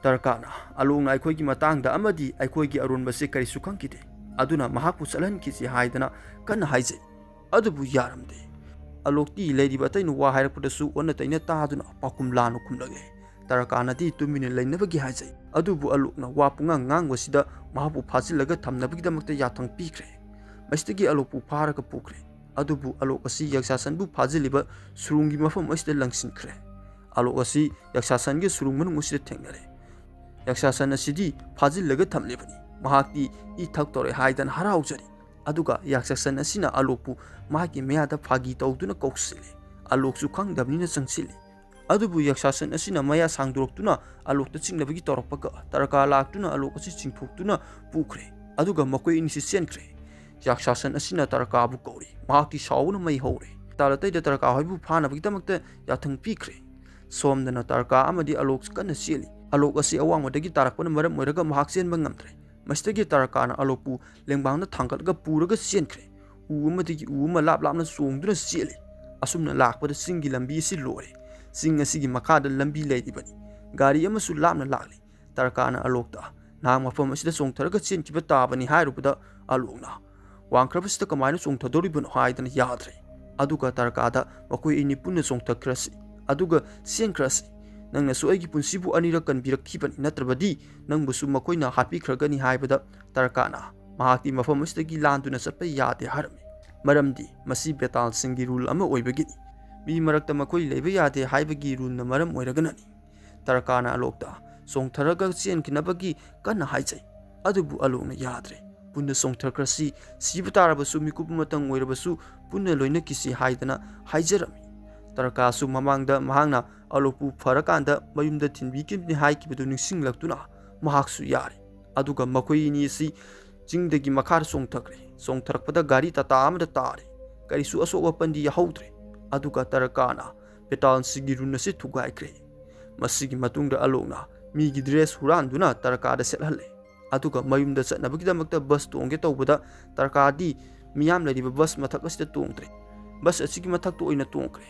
Speaker 1: ꯇꯔꯀꯥꯅ ꯑꯂꯣꯛꯅ ꯑꯩꯈꯣꯏꯒꯤ ꯃꯇꯥꯡꯗ ꯑꯃꯗꯤ ꯑꯩꯈꯣꯏꯒꯤ ꯑꯔꯣꯟꯕꯁꯦ ꯀꯔꯤꯁꯨ ꯈꯪꯈꯤꯗꯦ ꯑꯗꯨꯅ ꯃꯍꯥꯛꯄꯨ ꯆꯠꯍꯟꯈꯤꯁꯤ ꯍꯥꯏꯗꯅ ꯀꯟꯅ ꯍꯥꯏꯖꯩ ꯑꯗꯨꯕꯨ ꯌꯥꯔꯝꯗꯦ ꯑꯂꯣꯛꯇꯤ ꯂꯩꯔꯤꯕ ꯑꯇꯩꯅ ꯋꯥ ꯍꯥꯏꯔꯛꯄꯗꯁꯨ ꯑꯣꯟꯅ ꯇꯩꯅ ꯇꯥꯗꯨꯅ ꯄꯥꯎꯈꯨꯝ ꯂꯥꯟꯅ ꯈꯨꯝꯂꯛꯂꯦ ꯇꯔꯀꯥꯅꯗꯤ ꯇꯨꯃꯤꯟꯅ ꯂꯩꯅꯕꯒꯤ ꯍꯥꯏꯖꯩ ꯑꯗꯨꯕꯨ ꯑꯂꯣꯛꯅ ꯋꯥ ꯄꯨꯡꯉꯥꯡ ꯉꯥꯡꯕꯁꯤꯗ ꯃꯍꯥꯛꯄꯨ ꯐꯥꯖꯤꯜꯂꯒ ꯊꯝꯅꯕꯒꯤꯗꯃꯛꯇ ꯌꯥꯊꯪ ꯄꯤꯈ꯭ꯔꯦ ꯃꯁꯤꯗꯒꯤ ꯑꯂꯣꯛꯄꯨ ꯐꯥꯔꯒ ꯄꯨꯈ꯭ꯔꯦ ꯑꯗꯨꯕꯨ ꯑꯂꯣꯛ ꯑꯁꯤ ꯌꯛꯁꯥꯁꯟꯕꯨ ꯐꯥꯖꯤꯜꯂꯤꯕ ꯁꯨꯔꯨꯡꯒꯤ ꯃꯐꯝ ꯑꯁꯤꯗ ꯂꯪꯁꯤꯟꯈ꯭ꯔꯦ ꯑꯂꯣꯛ ꯑꯁꯤ ꯌꯛꯁꯥꯁꯟꯒꯤ ꯁꯨꯔꯨꯡ ꯃꯅꯨꯡ ꯑꯁꯤꯗ ꯊꯦꯡꯅꯔꯦ ꯌꯛꯁꯥꯁꯟ ꯑꯁꯤꯗꯤ ꯐꯥꯖꯤꯜꯂꯒ ꯊꯝꯂꯤꯕꯅꯤ ꯃꯍꯥꯛꯇꯤ ꯏ ꯊꯛꯇꯧꯔꯦ ꯍꯥꯏꯗꯅ ꯍꯔꯥꯎꯖꯔꯤ ꯑꯗꯨꯒ ꯌꯛꯁꯥꯁꯟ ꯑꯁꯤꯅ ꯑꯂꯣꯛꯄꯨ ꯃꯍꯥꯛꯀꯤ ꯃꯌꯥꯗ ꯐꯥꯒꯤ ꯇꯧꯗꯨꯅ ꯀꯧꯁꯤꯜꯂꯤ ꯑꯂꯣꯛꯁꯨ ꯈꯪꯗꯕꯅꯤꯅ ꯆꯪꯁꯤꯜꯂꯤ ꯑꯗꯨꯕꯨ ꯌꯛꯁꯥꯁꯟ ꯑꯁꯤꯅ ꯃꯌꯥ ꯁꯥꯡꯗꯣꯔꯛꯇꯨꯅ ꯑꯂꯣꯛꯇ ꯆꯤꯡꯅꯕꯒꯤ ꯇꯧꯔꯛꯄꯒ ꯇꯔꯀꯥ ꯂꯥꯛꯇꯨꯅ ꯑꯂꯣꯛ ꯑꯁꯤ ꯆꯤꯡꯊꯣꯛꯇꯨꯅ ꯄꯨꯈ꯭ꯔꯦ ꯑꯗꯨꯒ ꯃꯈꯣꯏ ꯑꯅꯤꯁꯤ ꯆꯦꯟꯈ꯭ꯔꯦ ꯌꯛꯁꯥꯁꯟ ꯑꯁꯤꯅ ꯇꯔꯀꯥꯕꯨ ꯀꯧꯔꯤ ꯃꯍꯥꯛꯇꯤ ꯁꯥꯎꯕꯅ ꯃꯩ ꯍꯧꯔꯦ ꯇꯥꯜ ꯑꯇꯩꯗ ꯇꯔꯀꯥ ꯍꯣꯏꯕꯨ ꯐꯥꯅꯕꯒꯤꯗꯃꯛꯇ ꯌꯥꯊꯪ ꯄꯤꯈ꯭ꯔꯦ ꯁꯣꯝꯗꯅ ꯇꯔꯀꯥ ꯑꯃꯗꯤ ꯑꯂꯣꯛ ꯀꯟꯅ ꯆꯦꯜꯂꯤ ꯑꯂꯣꯛ ꯑꯁꯤ ꯑꯋꯥꯡꯕꯗꯒꯤ ꯇꯥꯔꯛꯄꯅ ꯃꯔꯝ ꯑꯣꯏꯔꯒ ꯃꯍꯥꯛ ꯆꯦꯟꯕ ꯉꯝꯗ꯭ꯔꯦ ꯃꯁꯤꯗꯒꯤ ꯇꯔꯀꯥꯅ ꯑꯂꯣꯛꯄꯨ ꯂꯦꯡꯕꯥꯡꯗ ꯊꯥꯡꯒꯠꯂꯒ ꯄꯨꯔꯒ ꯆꯦꯟꯈ꯭ꯔꯦ ꯎ ꯑꯃꯗꯒꯤ ꯎ ꯑꯃ ꯂꯥꯞ ꯂꯥꯞꯅ ꯆꯣꯡꯗꯨꯅ ꯆꯦꯜꯂꯤ ꯑꯁꯨꯝꯅ ꯂꯥꯛꯄꯗ ꯆꯤꯡꯒꯤ ꯂꯝꯕꯤ ꯑꯁꯤ ꯂꯣꯏꯔꯦ ꯆꯤꯡ ꯑꯁꯤꯒꯤ ꯃꯈꯥꯗ ꯂꯝꯕꯤ ꯂꯩꯔꯤꯕꯅꯤ ꯒꯥꯔꯤ ꯑꯃꯁꯨ ꯂꯥꯞꯅ ꯂꯥꯛꯂꯤ ꯇꯔꯀꯥꯅ ꯑꯂꯣꯛꯇ ꯅꯍꯥꯛ ꯃꯐꯝ ꯑꯁꯤꯗ ꯆꯣꯡꯊꯔꯒ ꯆꯦꯟꯈꯤꯕ ꯇꯥꯕꯅꯤ ꯍꯥꯏꯔꯨꯕꯗ ꯑꯂꯣꯛꯅ ꯋꯥꯡꯈ꯭ꯔꯕꯁꯤꯗ ꯀꯃꯥꯏꯅ ꯆꯣꯡꯊꯗꯧꯔꯤꯕꯅꯣ ꯍꯥꯏꯗꯅ ꯌꯥꯗ꯭ꯔꯦ ꯑꯗꯨꯒ ꯇꯔꯀꯥꯗ ꯃꯈꯣꯏ ꯑꯅꯤ ꯄꯨꯟꯅ ꯆꯣꯡꯊꯈ꯭ꯔꯁꯤ ꯑꯗꯨꯒ ꯆꯦꯟꯈ꯭ꯔꯁꯤ ꯅꯪꯅꯁꯨ ꯑꯩꯒꯤ ꯄꯨꯟꯁꯤꯕꯨ ꯑꯅꯤꯔꯛ ꯀꯟꯕꯤꯔꯛꯈꯤꯕꯅꯤ ꯅꯠꯇ꯭ꯔꯕꯗꯤ ꯅꯪꯕꯨꯁꯨ ꯃꯈꯣꯏꯅ ꯍꯥꯠꯄꯤꯈ꯭ꯔꯒꯅꯤ ꯍꯥꯏꯕꯗ ꯇꯔꯀꯥꯅ ꯃꯍꯥꯛꯇꯤ ꯃꯐꯝ ꯑꯁꯤꯗꯒꯤ ꯂꯥꯟꯗꯨꯅ ꯆꯠꯄ ꯌꯥꯗꯦ ꯍꯥꯏꯔꯝꯃꯤ ꯃꯔꯝꯗꯤ ꯃꯁꯤ ꯕꯦꯇꯥꯜꯁꯤꯡꯒꯤ ꯔꯨꯜ ꯑꯃ ꯑꯣꯏꯕꯒꯤꯅꯤ ꯃꯤ ꯃꯔꯛꯇ ꯃꯈꯣꯏ ꯂꯩꯕ ꯌꯥꯗꯦ ꯍꯥꯏꯕꯒꯤ ꯔꯨꯜꯅ ꯃꯔꯝ ꯑꯣꯏꯔꯒꯅꯅꯤ ꯇꯔꯀꯥꯅ ꯑꯂꯣꯛꯇ ꯆꯣꯡꯊꯔꯒ ꯆꯦꯟꯈꯤꯅꯕꯒꯤ ꯀꯟꯅ ꯍꯥꯏꯖꯩ ꯑꯗꯨꯕꯨ ꯑꯂꯣꯛꯅ ꯌꯥꯗ꯭ꯔꯦ ꯄꯨꯟꯅ ꯆꯣꯡꯊꯈ꯭ꯔꯁꯤ ꯁꯤꯕ ꯇꯥꯔꯕꯁꯨ ꯃꯤꯀꯨꯞ ꯑꯃꯇꯪ ꯑꯣꯏꯔꯕꯁꯨ ꯄꯨꯟꯅ ꯂꯣꯏꯅꯈꯤꯁꯤ ꯍꯥꯏꯗꯅ ꯍꯥꯏꯖꯔꯝꯃꯤ ꯇꯔꯀꯥꯁꯨ ꯃꯃꯥꯡꯗ ꯃꯍꯥꯛꯅ ꯑꯂꯣꯛꯄꯨ ꯐꯔꯀꯥꯟꯗ ꯃꯌꯨꯝꯗ ꯊꯤꯟꯕꯤꯈꯤꯕꯅꯤ ꯍꯥꯏꯈꯤꯕꯗꯨ ꯅꯤꯡꯁꯤꯡꯂꯛꯇꯨꯅ ꯃꯍꯥꯛꯁꯨ ꯌꯥꯔꯦ ꯑꯗꯨꯒ ꯃꯈꯣꯏ ꯑꯅꯤ ꯑꯁꯤ ꯆꯤꯡꯗꯒꯤ ꯃꯈꯥꯗ ꯆꯣꯡꯊꯈ꯭ꯔꯦ ꯆꯣꯡꯊꯔꯛꯄꯗ ꯒꯥꯔꯤ ꯇꯥꯇꯥ ꯑꯃꯗ ꯇꯥꯔꯦ ꯀꯔꯤꯁꯨ ꯑꯁꯣꯛ ꯑꯄꯟꯗꯤ ꯌꯥꯍꯧꯗ꯭ꯔꯦ ꯑꯗꯨꯒ ꯇꯔꯀꯥꯅ ꯕꯦꯇꯥꯜꯁꯤꯡꯒꯤ ꯔꯨꯜ ꯑꯁꯤ ꯊꯨꯒꯥꯏꯈ꯭ꯔꯦ ꯃꯁꯤꯒꯤ ꯃꯇꯨꯡꯗ ꯑꯂꯣꯛꯅ ꯃꯤꯒꯤ ꯗ꯭ꯔꯦꯁ ꯍꯨꯔꯥꯟꯗꯨꯅ ꯇꯔꯀꯥꯗ ꯁꯦꯠꯍꯜꯂꯦ ꯑꯗꯨꯒ ꯃꯌꯨꯝꯗ ꯆꯠꯅꯕꯒꯤꯗꯃꯛꯇ ꯕꯁ ꯇꯣꯡꯒꯦ ꯇꯧꯕꯗ ꯇꯔꯀꯥꯗꯤ ꯃꯤꯌꯥꯝ ꯂꯩꯔꯤꯕ ꯕꯁ ꯃꯊꯛ ꯑꯁꯤꯗ ꯇꯣꯡꯗ꯭ꯔꯦ ꯕꯁ ꯑꯁꯤꯒꯤ ꯃꯊꯛꯇ ꯑꯣꯏꯅ ꯇꯣꯡꯈ꯭ꯔꯦ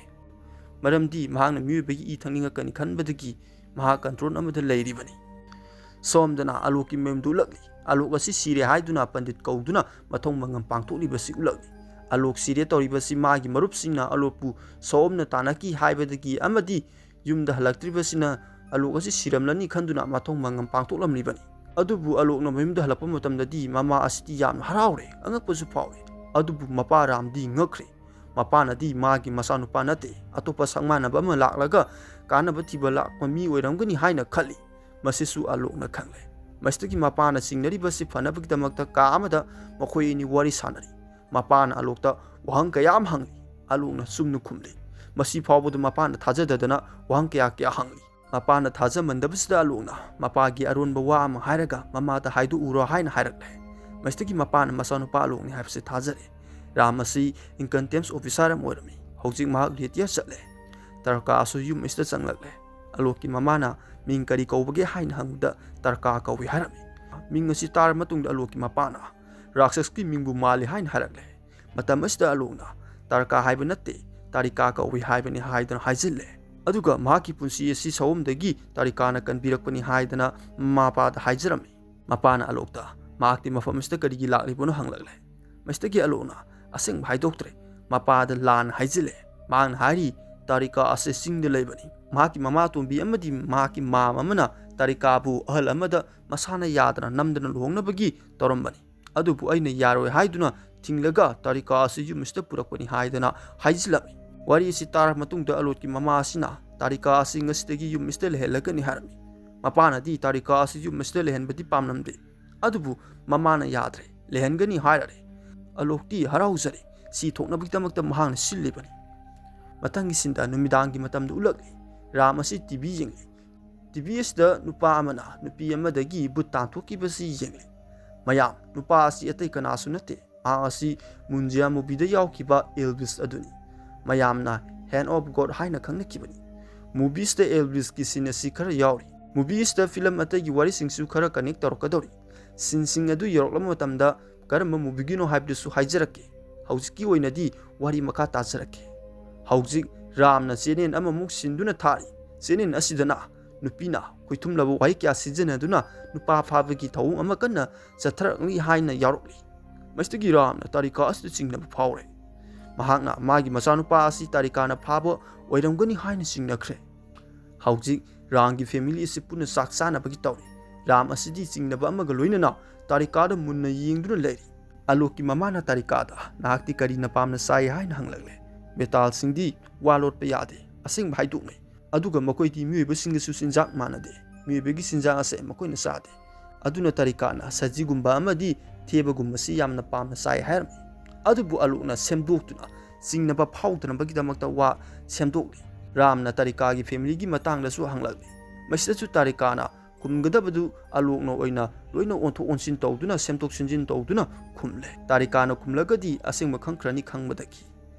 Speaker 1: ꯃꯔꯝꯗꯤ ꯃꯍꯥꯛꯅ ꯃꯤꯑꯣꯏꯕꯒꯤ ꯏ ꯊꯛꯅꯤꯡꯉꯛꯀꯅꯤ ꯈꯟꯕꯗꯒꯤ ꯃꯍꯥꯛ ꯀꯟꯇ꯭ꯔꯣꯜ ꯑꯃꯗ ꯂꯩꯔꯤꯕꯅꯤ ꯁꯣꯝꯗꯅ ꯑꯂꯣꯛꯀꯤ ꯃꯌꯨꯝꯗ ꯎꯠꯂꯛꯂꯤ ꯑꯂꯣꯛ ꯑꯁꯤ ꯁꯤꯔꯦ ꯍꯥꯏꯗꯨꯅ ꯄꯟꯗꯤꯠ ꯀꯧꯗꯨꯅ ꯃꯊꯧ ꯃꯉꯝ ꯄꯥꯡꯊꯣꯛꯂꯤꯕꯁꯤ ꯎꯠꯂꯛꯂꯤ ꯑꯂꯣꯛ ꯁꯤꯔꯦ ꯇꯧꯔꯤꯕꯁꯤ ꯃꯥꯒꯤ ꯃꯔꯨꯞꯁꯤꯡꯅ ꯑꯂꯣꯛꯄꯨ ꯁꯣꯝꯅ ꯇꯥꯟꯅꯈꯤ ꯍꯥꯏꯕꯗꯒꯤ ꯑꯃꯗꯤ ꯌꯨꯝꯗ ꯍꯜꯂꯛꯇ꯭ꯔꯤꯕꯁꯤꯅ ꯑꯂꯣꯛ ꯑꯁꯤ ꯁꯤꯔꯝꯂꯅꯤ ꯈꯟꯗꯨꯅ ꯃꯊꯣꯡ ꯃꯉꯝ ꯄꯥꯡꯊꯣꯛꯂꯝꯂꯤꯕꯅꯤ꯫ ꯑꯗꯨꯕꯨ ꯑꯂꯣꯛꯅ ꯃꯌꯨꯝꯗ ꯍꯜꯂꯛꯄ ꯃꯇꯝꯗꯗꯤ ꯃꯃꯥ ꯑꯁꯤꯗꯤ ꯌꯥꯝꯅ ꯍꯔꯥꯎꯔꯦ, ꯑꯉꯛꯄꯁꯨ ꯐꯥꯎꯔꯦ꯫ ꯑꯗꯨꯕꯨ ꯃꯄꯥ ꯔꯥꯝꯗꯤ ꯉꯛꯈ꯭ꯔꯦ꯫ ꯃꯄꯥꯅꯗꯤ ꯃꯥꯒꯤ ꯃꯆꯥꯅꯨꯄꯥ ꯅꯠꯇꯦ, ꯑꯇꯣꯞꯄ ꯁꯛꯃꯥꯟꯅꯕ ꯑꯃ ꯂꯥꯛꯂꯒ ꯀꯥꯟꯅꯕ ꯊꯤꯕ ꯂꯥꯛꯄ ꯃꯤ ꯑꯣꯏꯔꯝꯒꯅꯤ ꯍꯥꯏꯅ ꯈꯜꯂꯤ꯫ ꯃꯁꯤꯁꯨ ꯑꯂꯣꯛꯅ ꯈꯪꯂꯦ꯫ ꯃꯁꯤꯗꯒꯤ ꯃꯄꯥꯅ ꯆꯤꯡꯅꯔꯤꯕꯁꯤ ꯐꯅꯕꯒꯤꯗꯃꯛꯇ ꯀꯥ ꯑꯃꯗ ꯃꯈꯣꯏ ꯑꯅꯤ ꯋꯥꯔꯤ ꯁꯥꯟꯅꯔꯤ꯫ ꯃꯄꯥꯅ ꯑꯂꯣꯛꯇ ꯋꯥꯍꯪ ꯀꯌꯥ ꯑꯃ ꯍꯪꯂꯤ꯫ ꯑꯂꯣꯛꯅ ꯆꯨꯝꯅ ꯈꯨꯝꯂꯤ꯫ ꯃꯁꯤ ꯐꯥꯎꯕꯗ ꯃꯄꯥꯅ ꯊꯥꯖꯗꯗꯅ ꯋꯥꯍꯪ ꯀꯌꯥ ꯍꯪꯂꯤ꯫ ꯃꯄꯥꯅ ꯊꯥꯖꯃꯟꯗꯕꯁꯤꯗ ꯑꯂꯣꯛꯅ ꯃꯄꯥꯒꯤ ꯑꯔꯣꯟꯕ ꯋꯥ ꯑꯃ ꯍꯥꯏꯔꯒ ꯃꯃꯥꯗ ꯍꯥꯏꯗꯣꯛꯎꯔꯣ ꯍꯥꯏꯅ ꯍꯥꯏꯔꯛꯂꯦ꯫ ꯃꯁꯤꯗꯒꯤ ꯃꯄꯥꯅ ꯃꯆꯥꯅꯨꯄꯥ ꯑꯂꯣꯛꯅꯤ ꯍꯥꯏꯕꯁꯤ ꯊꯥꯖꯔꯦ꯫ ꯔꯥꯝ ꯑꯁꯤ ꯏꯟꯀꯝ ꯇꯦꯛꯁ ꯑꯣꯐꯤꯁꯥꯔ ꯑꯃ ꯑꯣꯏꯔꯝꯃꯤ꯫ ꯍꯧꯖꯤꯛ ꯃꯍꯥꯛ ꯔꯤꯇꯤꯌꯔ ꯆꯠꯂꯦ꯫ ꯇꯔꯀꯥꯁꯨ ꯌꯨꯝ ꯑꯁꯤꯗ ꯆꯪꯂꯛꯂꯦ꯫ ꯑꯂꯣꯛꯀꯤ ꯃꯃꯥꯅ ꯃꯤꯡ ꯀꯔꯤ ꯀꯧꯕꯒꯦ ꯍꯥꯏꯅ ꯍꯪꯕꯗ ꯇꯔꯀꯥ ꯀꯧꯏ ꯍꯥꯏꯔꯝꯃꯤ꯫ ꯃꯤꯡ ꯑꯁꯤ ꯇꯥꯔꯕ ꯃꯇꯨꯡꯗ ꯑꯂꯣꯛꯀꯤ ꯃꯄꯥꯅ ꯔꯥꯛꯁꯁꯀꯤ ꯃꯤꯡꯕꯨ ꯃꯥꯜꯂꯤ ꯍꯥꯏꯅ ꯍꯥꯏꯔꯛꯂꯦ꯫ ꯃꯇꯝ ꯑꯁꯤꯗ ꯑꯂꯣꯛꯅ ꯇꯔꯀꯥ ꯍꯥꯏꯕ ꯅꯠꯇꯦ, ꯇꯥꯔꯤꯀꯥ ꯀꯧꯏ ꯍꯥꯏꯕꯅꯤ ꯍꯥꯏꯗꯨꯅ ꯍꯥꯏꯖꯤꯜꯂꯦ꯫ ꯑꯗꯨꯒ ꯃꯍꯥꯛꯀꯤ ꯄꯨꯟꯁꯤ ꯑꯁꯤ ꯁꯑꯣꯝꯗꯒꯤ ꯇꯥꯔꯤꯀꯥꯅ ꯀꯟꯕꯤꯔꯛꯄꯅꯤ ꯍꯥꯏꯗꯅ ꯃꯄꯥꯗ ꯍꯥꯏꯖꯔꯝꯃꯤ꯫ ꯃꯄꯥꯅ ꯑꯂꯣꯛꯇ ꯃꯍꯥꯛꯇꯤ ꯃꯐꯝ ꯑꯁꯤꯗ ꯀꯔꯤꯒꯤ ꯂꯥꯛꯂꯤꯕꯅꯣ ꯍꯪꯂꯛꯂꯦ꯫ ꯃꯁꯤꯗꯒꯤ ꯑꯂꯣꯛꯅ ꯑꯁꯦꯡꯕ ꯍꯥꯏꯗꯣꯛꯇ꯭ꯔꯦ꯫ ꯃꯄꯥꯗ ꯂꯥꯟꯅ ꯍꯥꯏꯖꯤꯜꯂꯦ꯫ ꯃꯍꯥꯛꯅ ꯍꯥꯏꯔꯤ ꯇꯥꯔꯤꯀꯥ ꯑꯁꯤ ꯆꯤꯡꯗ ꯂꯩꯕꯅꯤ꯫ ꯃꯍꯥꯛꯀꯤ ꯃꯃꯥꯇꯣꯟꯕꯤ ꯑꯃꯗꯤ ꯃꯍꯥꯛꯀꯤ ꯃꯥꯝ ꯑꯃꯅ ꯇꯥꯔꯤꯀꯥꯕꯨ ꯑꯍꯜ ꯑꯃꯗ ꯃꯁꯥꯅ ꯌꯥꯗꯅ ꯅꯝꯗꯅ ꯂꯨꯍꯣꯡꯅꯕꯒꯤ ꯇꯧꯔꯝꯕꯅꯤ꯫ ꯑꯗꯨꯕꯨ ꯑꯩꯅ ꯌꯥꯔꯣꯏ ꯍꯥꯏꯗꯨꯅ ꯊꯤꯡꯂꯒ ꯇꯥꯔꯤꯀꯥ ꯑꯁꯤ ꯌꯨꯝ ꯑꯁꯤꯗ ꯄꯨꯔꯛꯄꯅꯤ ꯍꯥꯏꯗꯅ ꯍꯥꯏꯖꯤꯜꯂꯝꯃꯤ꯫ ꯋꯥꯔꯤ ꯑꯁꯤ ꯇꯥꯔꯕ ꯃꯇꯨꯡꯗ ꯑꯂꯣꯛꯀꯤ ꯃꯃꯥ ꯑꯁꯤꯅ ꯇꯥꯔꯤꯀꯥ ꯑꯁꯤ ꯉꯁꯤꯗꯒꯤ ꯌꯨꯝ ꯑꯁꯤꯗ ꯂꯩꯍꯜꯂꯒꯅꯤ ꯍꯥꯏꯔꯝꯃꯤ꯫ ꯃꯄꯥꯅꯗꯤ ꯇꯥꯔꯤꯀꯥ ꯑꯁꯤ ꯌꯨꯝ ꯑꯁꯤꯗ ꯂꯩꯍꯟꯕꯗꯤ ꯄꯥꯝꯂꯝꯗꯦ꯫ ꯑꯗꯨꯕꯨ ꯃꯃꯥꯅ ꯌꯥꯗ꯭ꯔꯦ, ꯂꯩꯍꯟꯒꯅꯤ ꯍꯥꯏꯔꯔꯦ꯫ ꯑꯂꯣꯛꯇꯤ ꯍꯔꯥꯎꯖꯔꯦ꯫ ꯁꯤ ꯊꯣꯛꯅꯕꯒꯤꯗꯃꯛꯇ ꯃꯍꯥꯛꯅ ꯁꯤꯜꯂꯤꯕꯅꯤ꯫ ꯃꯊꯪꯒꯤ ꯁꯤꯟꯗ ꯅꯨꯃꯤꯗꯥꯡꯒꯤ ꯃꯇꯝꯗ ꯎꯠꯂꯛꯂꯤ꯫ ꯔꯥꯝ ꯑꯁꯤ ꯇꯤꯚꯤ ꯌꯦꯡꯂꯤ꯫ ꯇꯤꯚꯤ ꯑꯁꯤꯗ ꯅꯨꯄꯥ ꯑꯃꯅ ꯅꯨꯄꯤ ꯑꯃꯗꯒꯤ ꯕꯨꯠ ꯇꯥꯟꯊꯣꯛꯈꯤꯕꯁꯤ ꯌꯦꯡꯂꯤ꯫ ꯃꯌꯥꯝ, ꯅꯨꯄꯥ ꯑꯁꯤ ꯑꯇꯩ ꯀꯅꯥꯁꯨ ꯅꯠꯇꯦ, ꯃꯍꯥꯛ ꯑꯁꯤ ꯃꯨꯟꯖꯤꯌꯥ ꯃꯨꯚꯤꯗ ꯌꯥꯎꯈꯤꯕ ꯑꯦꯜꯚꯤꯁ ꯑꯗꯨꯅꯤ꯫ ꯃꯌꯥꯝꯅ ꯍꯦꯟ ꯑꯣꯐ ꯒꯣꯗ ꯍꯥꯏꯅ ꯈꯪꯅꯈꯤꯕꯅꯤ꯫ ꯃꯨꯚꯤꯁꯤꯗ ꯑꯦꯜꯚꯤꯁꯀꯤ ꯁꯤꯟ ꯑꯁꯤ ꯈꯔ ꯌꯥꯎꯔꯤ꯫ ꯃꯨꯚꯤꯁꯤꯗ ꯐꯤꯂꯝ ꯑꯇꯩꯒꯤ ꯋꯥꯔꯤꯁꯤꯡꯁꯨ ꯈꯔ ꯀꯅꯦꯛ ꯇꯧꯔꯛꯀꯗꯧꯔꯤ꯫ ꯁꯤꯟꯁꯤꯡ ꯑꯗꯨ ꯌꯧꯔꯛꯂꯕ ꯃꯇꯝꯗ ꯀꯔꯝꯕ ꯃꯨꯚꯤꯒꯤꯅꯣ ꯍꯥꯏꯕꯗꯨꯁꯨ ꯍꯥꯏꯖꯔꯛꯀꯦ꯫ ꯍꯧꯖꯤꯛꯀꯤ ꯑꯣꯏꯅꯗꯤ ꯋꯥꯔꯤ ꯃꯈꯥ ꯇꯥꯖꯔꯛꯀꯦ꯫ ꯍꯧꯖꯤꯛ ꯔꯥꯝꯅ ꯆꯦꯅꯦꯜ ꯑꯃꯃꯨꯛ ꯁꯤꯟꯗꯨꯅ ꯊꯥꯔꯤ꯫ ꯆꯦꯅꯦꯜ ꯑꯁꯤꯗꯅ ꯅꯨꯄꯤꯅ ꯈꯣꯏꯊꯨꯝꯂꯕ ꯋꯥꯍꯩ ꯀꯌꯥ ꯁꯤꯖꯤꯟꯅꯗꯨꯅ ꯅꯨꯄꯥ ꯐꯥꯕꯒꯤ ꯊꯧꯑꯣꯡ ꯑꯃ ꯀꯟꯅ ꯆꯠꯊꯔꯛꯂꯤ ꯍꯥꯏꯅ ꯌꯥꯎꯔꯛꯂꯤ꯫ ꯃꯁꯤꯗꯒꯤ ꯔꯥꯝꯅ ꯇꯥꯔꯤꯀꯥ ꯑꯁꯤꯗ ꯆꯤꯡꯅꯕ ꯐꯥꯎꯔꯦ꯫ ꯃꯍꯥꯛꯅ ꯃꯥꯒꯤ ꯃꯆꯥꯅꯨꯄꯥ ꯑꯁꯤ ꯇꯥꯔꯤꯀꯥꯅ ꯐꯥꯕ ꯑꯣꯏꯔꯝꯒꯅꯤ ꯍꯥꯏꯅ ꯆꯤꯡꯅꯈ꯭ꯔꯦ꯫ ꯍꯧꯖꯤꯛ ꯔꯥꯝꯒꯤ ꯐꯦꯃꯤꯂꯤ ꯑꯁꯤ ꯄꯨꯟꯅ ꯆꯥꯛ ꯆꯥꯅꯕꯒꯤ ꯇꯧꯔꯤ꯫ ꯔꯥꯝ ꯑꯁꯤꯗꯤ ꯆꯤꯡꯅꯕ ꯑꯃꯒ ꯂꯣꯏꯅꯅ ꯇꯥꯔꯤꯀꯥꯗ ꯃꯨꯟꯅ ꯌꯦꯡꯗꯨꯅ ꯂꯩꯔꯤ꯫ ꯑꯂꯣꯛꯀꯤ ꯃꯃꯥꯅ ꯇꯥꯔꯤꯀꯥꯗ ꯅꯍꯥꯛꯇꯤ ꯀꯔꯤꯅ ꯄꯥꯝꯅ ꯆꯥꯏ ꯍꯥꯏꯅ ꯍꯪꯂꯛꯂꯦ꯫ ꯕꯦꯇꯥꯜꯁꯤꯡꯗꯤ ꯋꯥ ꯂꯣꯠꯄ ꯌꯥꯗꯦ, ꯑꯁꯦꯡꯕ ꯍꯥꯏꯗꯣꯛꯅꯩ꯫ ꯑꯗꯨꯒ ꯃꯈꯣꯏꯗꯤ ꯃꯤꯑꯣꯏꯕꯁꯤꯡꯒꯁꯨ ꯆꯤꯟꯖꯥꯛ ꯃꯥꯟꯅꯗꯦ꯫ ꯃꯤꯑꯣꯏꯕꯒꯤ ꯆꯤꯟꯖꯥꯛ ꯑꯁꯦ ꯃꯈꯣꯏꯅ ꯆꯥꯗꯦ꯫ ꯑꯗꯨꯅ ꯇꯥꯔꯤꯀꯥꯅ ꯁꯖꯤꯒꯨꯝꯕ ꯑꯃꯗꯤ ꯊꯦꯕꯒꯨꯝꯕꯁꯤ ꯌꯥꯝꯅ ꯄꯥꯝꯅ ꯆꯥꯏ ꯍꯥꯏꯔꯝꯃꯤ꯫ ꯑꯗꯨꯕꯨ ꯑꯂꯣꯛꯅ ꯁꯦꯝꯗꯣꯛꯇꯨꯅ ꯆꯤꯡꯅꯕ ꯐꯥꯎꯗꯅꯕꯒꯤꯗꯃꯛꯇ ꯋꯥ ꯁꯦꯝꯗꯣꯛꯂꯤ꯫ ꯔꯥꯝꯅ ꯇꯥꯔꯤꯀꯥꯒꯤ ꯐꯦꯃꯤꯂꯤꯒꯤ ꯃꯇꯥꯡꯗꯁꯨ ꯍꯪꯂꯛꯂꯤ꯫ ꯃꯁꯤꯗꯁꯨ ꯇꯥꯔꯤꯀꯥꯅ ꯈꯨꯝꯒꯗꯕꯗꯨ ꯑꯂꯣꯛꯅ ꯑꯣꯏꯅ ꯂꯣꯏꯅ ꯑꯣꯟꯊꯣꯛ ꯑꯣꯟꯁꯤꯟ ꯇꯧꯗꯨꯅ ꯁꯦꯝꯗꯣꯛ ꯁꯦꯝꯖꯤन ꯇꯧꯗꯨꯅ ꯈꯨꯝꯂꯦ꯫ ꯇꯥꯔꯤꯀꯥꯅ ꯈꯨꯝꯂꯒꯗꯤ ꯑꯁꯦꯡꯕ ꯈꯪꯈ꯭ꯔꯅꯤ ꯈꯪꯕꯗꯒꯤ꯫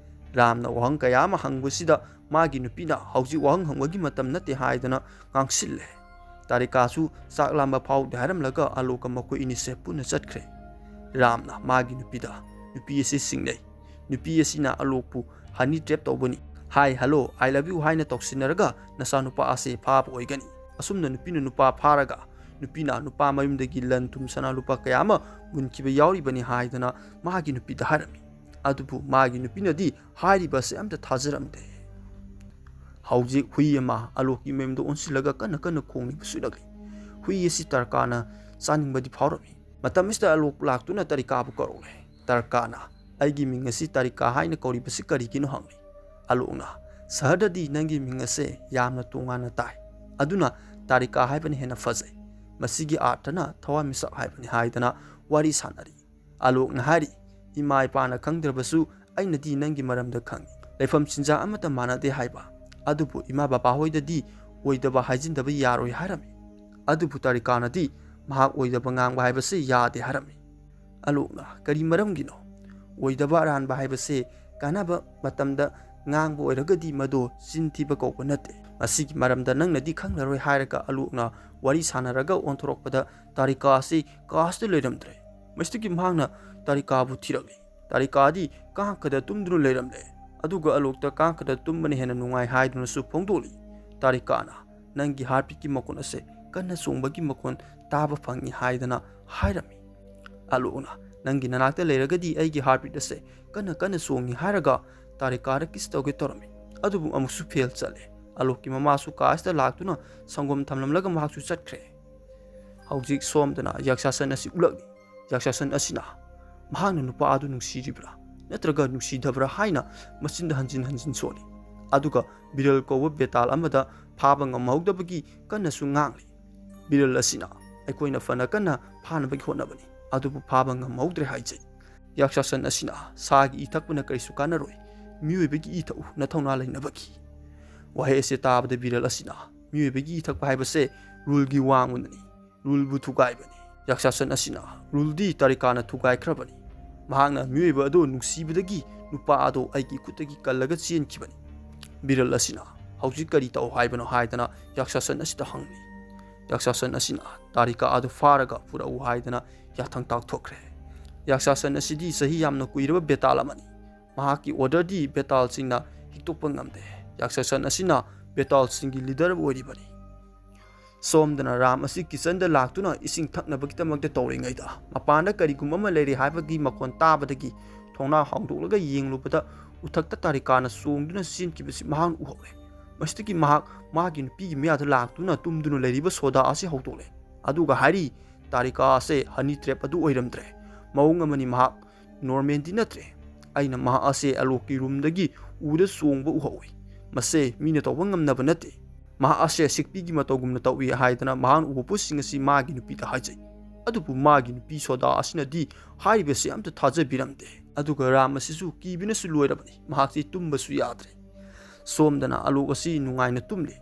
Speaker 1: ꯔꯥꯝꯅ ꯋꯥꯍꯪ ꯀꯌꯥ ꯑꯃ ꯍꯪꯕꯁꯤꯗ ꯃꯥꯒꯤ ꯅꯨꯄꯤꯅ ꯍꯧꯖꯤꯛ ꯋꯥꯍꯪ ꯍꯪꯕꯒꯤ ꯃꯇꯝ ꯅꯠꯇꯦ ꯍꯥꯏꯗꯅ ꯉꯥꯡꯁꯤꯜꯂꯦ꯫ ꯇꯥꯔꯤꯀꯥꯁꯨ ꯆꯥꯛ ꯂꯥꯝꯕ ꯐꯥꯎꯗꯦ ꯍꯥꯏꯔꯝꯂꯒ ꯑꯂꯣꯛꯀ ꯃꯈꯣꯏ ꯑꯅꯤꯁꯦ ꯄꯨꯟꯅ ꯆꯠꯈ꯭ꯔꯦ꯫ ꯔꯥꯝꯅ ꯃꯥꯒꯤ ꯅꯨꯄꯤꯗ ꯅꯨꯄꯤ ꯑꯁꯤ ꯆꯤꯡꯅꯩ꯫ ꯅꯨꯄꯤ ꯑꯁꯤꯅ ꯑꯂꯣꯛꯄꯨ ꯍꯅꯤ ꯇ꯭ꯔꯦꯞ ꯇꯧꯕꯅꯤ꯫ ꯍꯥꯏ ꯍꯜꯂꯣ ꯑꯥꯏ ꯂꯚ ꯌꯨ ꯍꯥꯏꯅ ꯇꯧꯁꯤꯟꯅꯔꯒ ꯅꯆꯥꯅꯨꯄꯥ ꯑꯁꯤ ꯐꯥꯕ ꯑꯣꯏꯒꯅꯤ꯫ ꯑꯁꯨꯝꯅ ꯅꯨꯄꯤꯅ ꯅꯨꯄꯥ ꯐꯥꯔꯒ ꯅꯨꯄꯤꯅ ꯅꯨꯄꯥ ꯃꯌꯨꯝꯗꯒꯤ ꯂꯟ ꯊꯨꯝ ꯁꯅꯥ ꯂꯨꯄꯥ ꯀꯌꯥ ꯑꯃ ꯃꯨꯟꯈꯤꯕ ꯌꯥꯎꯔꯤꯕꯅꯤ ꯍꯥꯏꯗꯅ ꯃꯥꯒꯤ ꯅꯨꯄꯤꯗ ꯍꯥꯏꯔꯝꯃꯤ꯫ ꯑꯗꯨꯕꯨ ꯃꯥꯒꯤ ꯅꯨꯄꯤꯅꯗꯤ ꯍꯥꯏꯔꯤꯕ ꯑꯁꯤ ꯑꯝꯇ ꯊꯥꯖꯔꯝꯗꯦ꯫ ꯍꯧꯖꯤꯛ ꯍꯨꯏ ꯑꯃ ꯑꯂꯣꯛꯀꯤ ꯃꯌꯨꯝꯗ ꯑꯣꯟꯁꯤꯜꯂꯒ ꯀꯟꯅ ꯀꯟꯅ ꯈꯣꯡꯂꯤꯕꯁꯨ ꯎꯠꯂꯛꯂꯤ꯫ ꯍꯨꯏ ꯑꯁꯤ ꯇꯔꯀꯥꯅ ꯆꯥꯅꯤꯡꯕꯗꯤ ꯐꯥꯎꯔꯝꯃꯤ꯫ ꯃꯇꯝ ꯑꯁꯤꯗ ꯑꯂꯣꯛ ꯂꯥꯛꯇꯨꯅ ꯇꯥꯔꯤꯀꯥꯕꯨ ꯀꯧꯔꯛꯂꯦ꯫ ꯇꯔꯀꯥꯅ ꯑꯩꯒꯤ ꯃꯤꯡ ꯑꯁꯤ ꯇꯥꯔꯤꯀꯥ ꯍꯥꯏꯅ ꯀꯧꯔꯤꯕꯁꯤ ꯀꯔꯤꯒꯤꯅꯣ ꯍꯪꯂꯤ꯫ ꯑꯂꯣꯛꯅ ꯁꯍꯔꯗꯗꯤ ꯅꯪꯒꯤ ꯃꯤꯡ ꯑꯁꯦ ꯌꯥꯝꯅ ꯇꯣꯉꯥꯟꯅ ꯇꯥꯏ, ꯑꯗꯨꯅ ꯇꯥꯔꯤꯀꯥ ꯍꯥꯏꯕꯅ ꯍꯦꯟꯅ ꯐꯖꯩ꯫ ꯃꯁꯤꯒꯤ ꯑꯥꯔꯊꯅ ꯊꯋꯥꯟꯃꯤꯆꯥꯛ ꯍꯥꯏꯕꯅꯤ ꯍꯥꯏꯗꯅ ꯋꯥꯔꯤ ꯁꯥꯟꯅꯔꯤ꯫ ꯑꯂꯣꯛꯅ ꯍꯥꯏꯔꯤ ꯏꯃꯥ ꯏꯄꯥꯅ ꯈꯪꯗ꯭ꯔꯕꯁꯨ ꯑꯩꯅꯗꯤ ꯅꯪꯒꯤ ꯃꯔꯝꯗ ꯈꯪꯏ꯫ ꯂꯩꯐꯝ ꯆꯤꯟꯖꯥꯛ ꯑꯃꯠꯇ ꯃꯥꯟꯅꯗꯦ ꯍꯥꯏꯕ, ꯑꯗꯨꯕꯨ ꯏꯃꯥ ꯕꯕꯥ ꯍꯣꯏꯗꯗꯤ ꯑꯣꯏꯗꯕ ꯍꯥꯏꯖꯤꯟꯗꯕ ꯌꯥꯔꯣꯏ ꯍꯥꯏꯔꯝꯃꯤ꯫ ꯑꯗꯨꯕꯨ ꯇꯥꯔꯤꯀꯥꯅꯗꯤ ꯃꯍꯥꯛ ꯑꯣꯏꯗꯕ ꯉꯥꯡꯕ ꯍꯥꯏꯕꯁꯤ ꯌꯥꯗꯦ ꯍꯥꯏꯔꯝꯃꯤ꯫ ꯑꯂꯣꯛꯅ ꯀꯔꯤ ꯃꯔꯝꯒꯤꯅꯣ? ꯑꯣꯏꯗꯕ ꯑꯔꯥꯟꯕ ꯍꯥꯏꯕꯁꯤ ꯀꯥꯟꯅꯕ ꯃꯇꯝꯗ ꯉꯥꯡꯕ ꯑꯣꯏꯔꯒꯗꯤ ꯃꯗꯨ ꯆꯤꯟ ꯊꯤꯕ ꯀꯧꯕ ꯅꯠꯇꯦ꯫ ꯃꯁꯤꯒꯤ ꯃꯔꯝꯗ ꯅꯪꯅꯗꯤ ꯈꯪꯂꯔꯣꯏ ꯍꯥꯏꯔꯒ ꯑꯂꯣꯛꯅ ꯋꯥꯔꯤ ꯁꯥꯟꯅꯔꯒ ꯑꯣꯟꯊꯣꯔꯛꯄꯗ ꯇꯥꯔꯤꯀꯥ ꯑꯁꯤ ꯀꯥꯁꯤꯗ ꯂꯩꯔꯝꯗ꯭ꯔꯦ꯫ ꯃꯁꯤꯗꯒꯤ ꯃꯍꯥꯛꯅ ꯇꯥꯔꯤꯀꯥꯕꯨ ꯊꯤꯔꯛꯂꯤ꯫ ꯇꯥꯔꯤꯀꯥꯗꯤ ꯀꯥꯡꯈꯗ ꯇꯨꯝꯗꯨꯅ ꯂꯩꯔꯝꯂꯦ꯫ ꯑꯗꯨꯒ ꯑꯂꯣꯛꯇ ꯀꯥꯡꯈꯗ ꯇꯨꯝꯕꯅ ꯍꯦꯟꯅ ꯅꯨꯡꯉꯥꯏ ꯍꯥꯏꯗꯨꯅꯁꯨ ꯐꯣꯡꯗꯣꯛꯂꯤ꯫ ꯇꯥꯔꯤꯀꯥꯅ ꯅꯪꯒꯤ ꯍꯥꯔꯠꯕꯤꯠꯀꯤ ꯃꯈꯣꯟ ꯑꯁꯦ ꯀꯟꯅ ꯆꯣꯡꯕꯒꯤ ꯃꯈꯣꯟ ꯇꯥꯕ ꯐꯪꯏ ꯍꯥꯏꯗꯅ ꯍꯥꯏꯔꯝꯃꯤ꯫ ꯑꯂꯣꯛꯅ Nangi nanakta leiragadi aigi heartbeat ase kana songi hairaga Tarika kiss tauge torami. Adubu amusu fail chale. Alok ki mama su kaasta laktuna sangom thamlamlaga mahaksu chatkre. Haujik somdana yaksasan asi ulagni. Yaksasan asina mahana nupa adu nungsiribra. Natraga nungsidabra haina machinda hanjin soni. Aduga biral ko betal amada phabang amawdabagi kana su ngangli. Biral asina aikoina fana kana phanabagi honabani. Adubu phabang amawdre haijai. Yaksasan asina sagi itakpuna karisu kanaroi. Miyoibagi itau nathona lainabagi. Wahe se tabada biral asina miyoibagi itakpa haibase rule gi wangunani. Rule bu thugaibani. Yaksasan asina rule di Tarikana thugai khrabani. Mahangna miyoiba ado nuksibadagi nupa ado aigi kutagi kallaga chenkibani. Biral asina haujik kari tau haibano haidana yaksasan asita hangni. Yaksasan asina Tarika ado faraga pura u haidana yathang tak thokre. Yaksasan asidi sahi yamna kuiraba betal amani. Mahaki order di betal singna hitokpa ngamde. Yaksasan asina betal singi leader oiribani. Somdana ram asi kitchen da laktuna ising thaknabagidamagta tawringaida mapanda karigumba ama leiri haibagi makon tabadagi thongna hangdolaga yenglubada uthakta Tarikana songduna sinkibasi mahang uhole mastiki mahagi nupi miyada laktuna tumduna leiriba soda asi hawdole aduga hari Tarika ase honey trap adu oiramdre maung amani mahak normal di natre aina maha ase aloki roomdagi uda songba uhawi mase mina tawba ngamnaba nate Maha ase sikpi gi matogumna tawi haidana mahan ubupusing asi magi nupi ta haijai adubu magi nupi soda asina di haibese amta thaja biramde aduga ram asisu kibina su loirabani mahakti tumba su yadre somdana alu asi nungaina tumle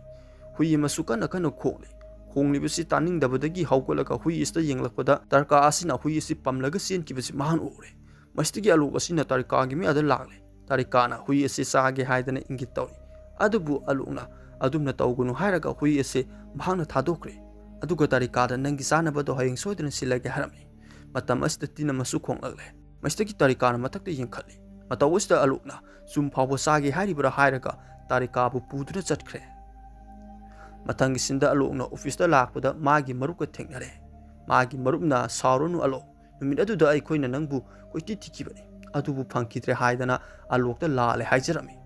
Speaker 1: hui masu kana khole khongli bisi taning dabadagi hawgolaga hui ista yenglakpada Tarika asina hui asi pamlaga sen kibasi mahan ore mastigi alu asina Tarika gi mi ada lagle Tarikana hui asi sage haidana ingit tawri adubu aluna adumna tawgunu hairaga hui ase mahangna thadokre aduga Tarikada nangi sanabado hayeng soidana silage harami matam asda tina masu khonglagle mastagi Tarikana matakta yengkhali matawusda alukna sum phawbo sage haribra hairaga Tarika bu puduna chatkre matangi sinda alukna office da lakpada magi marupka thengnare magi marupna sauronu alo numit aduda ai khoina nangbu koiti tikibani adubu phangkidre haidana alokta lale haijarami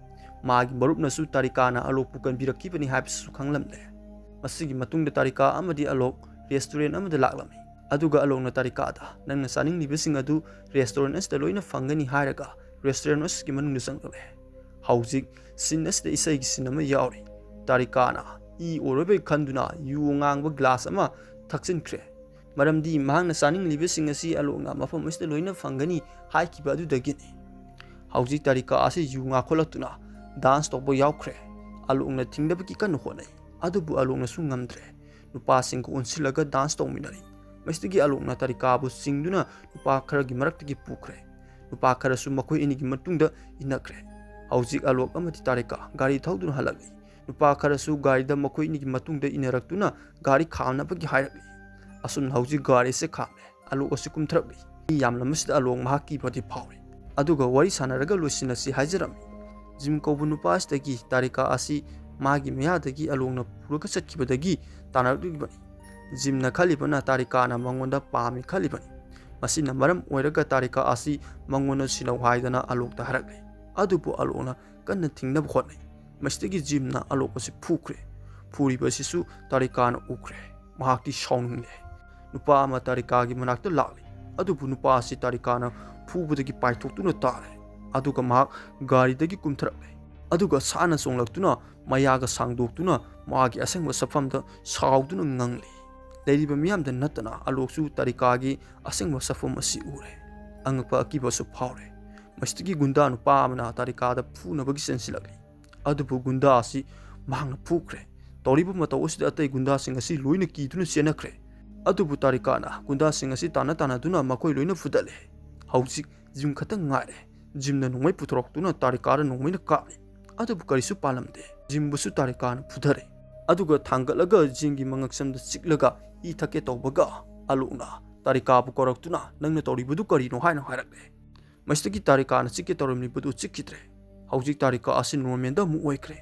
Speaker 1: Magi marupna su Tarikana alok pukan birakibani haibsu khanglamle masigi matungda Tarika amadi alok restaurant amada laklami aduga alokna Tarikada nangna saning libasing adu restaurant asta loina fangani hairaga restaurant as ki manungna sangle haujik sinnas da isai gi sinama yauri Tarikana I orobe khanduna yu ngangba glass ama thaksin khre maramdi mahangna saning libasing asi alokna mafam asta loina fangani haikiba adu dagini haujik Tarika ase yu nga kholatuna dance tokbo yaukre alungna thingdabaki kan honai adubu alungna su ngamdre nupa sing ko unsilaga dance tongminari mastigi alungna Tarika bu singduna nupa khara gi maraktagi pukre nupa khara su makoi ini gi matungda inakre haujik alok amati Tarika gari thauduna halagi nupa khara su gari da makoi ini gi matungda inaraktuna gari khamna bagi hairagi asun haujik gari se khamle alok asikum thrabli yamna masda alok mahaki pati phawri aduga wari sanaraga losinasi haijarami Jim Kobu nupas dagi Tarika asi magi mayadagi alongna puraka chatkibadagi tanardigibani Jimna khalibana Tarikana mangonda pami khalibani masina maram oiraga Tarika asi mangona sinau haidana alokta harakle adubu alona kanna thingnab khotnai mastigi Jimna alok asi phukre phuriba sisu Tarikana ukre mahakti shawngle nupa ama Tarika gi manakta lakli adubu nupa asi Tarikana phubudagi paithoktuna tare aduga mahak gari dagi kumthrakle aduga sana songlaktuna mayaga sangdoktuna magi asengba safamda sauduna ngangli leiriba miyamda natana aloksu Tarikagi asengba safam asi ure angpa akiba su phawre mastigi gunda nu pamna Tarikada phuna bagi sensilagli adubu gunda asi mahangna phukre toribu mata osida atai gunda sing asi loina kituna senakre adubu Tarikana gunda sing asi tana duna makoi loina fudale haujik jim khatang ngare Jimna nungmai puthroktuna Tarikara nungmaina kaali adubu karisu palamde Jimbusu Tarikana pudhare aduga thangalaga jingi mangaksamda chiklaga I thake tawbaga aluna Tarika bu koraktuna nangna toribudu karino haina hairakle mastagi Tarikana chikke torimni budu chikitre haujik Tarika asin normenda mu oikre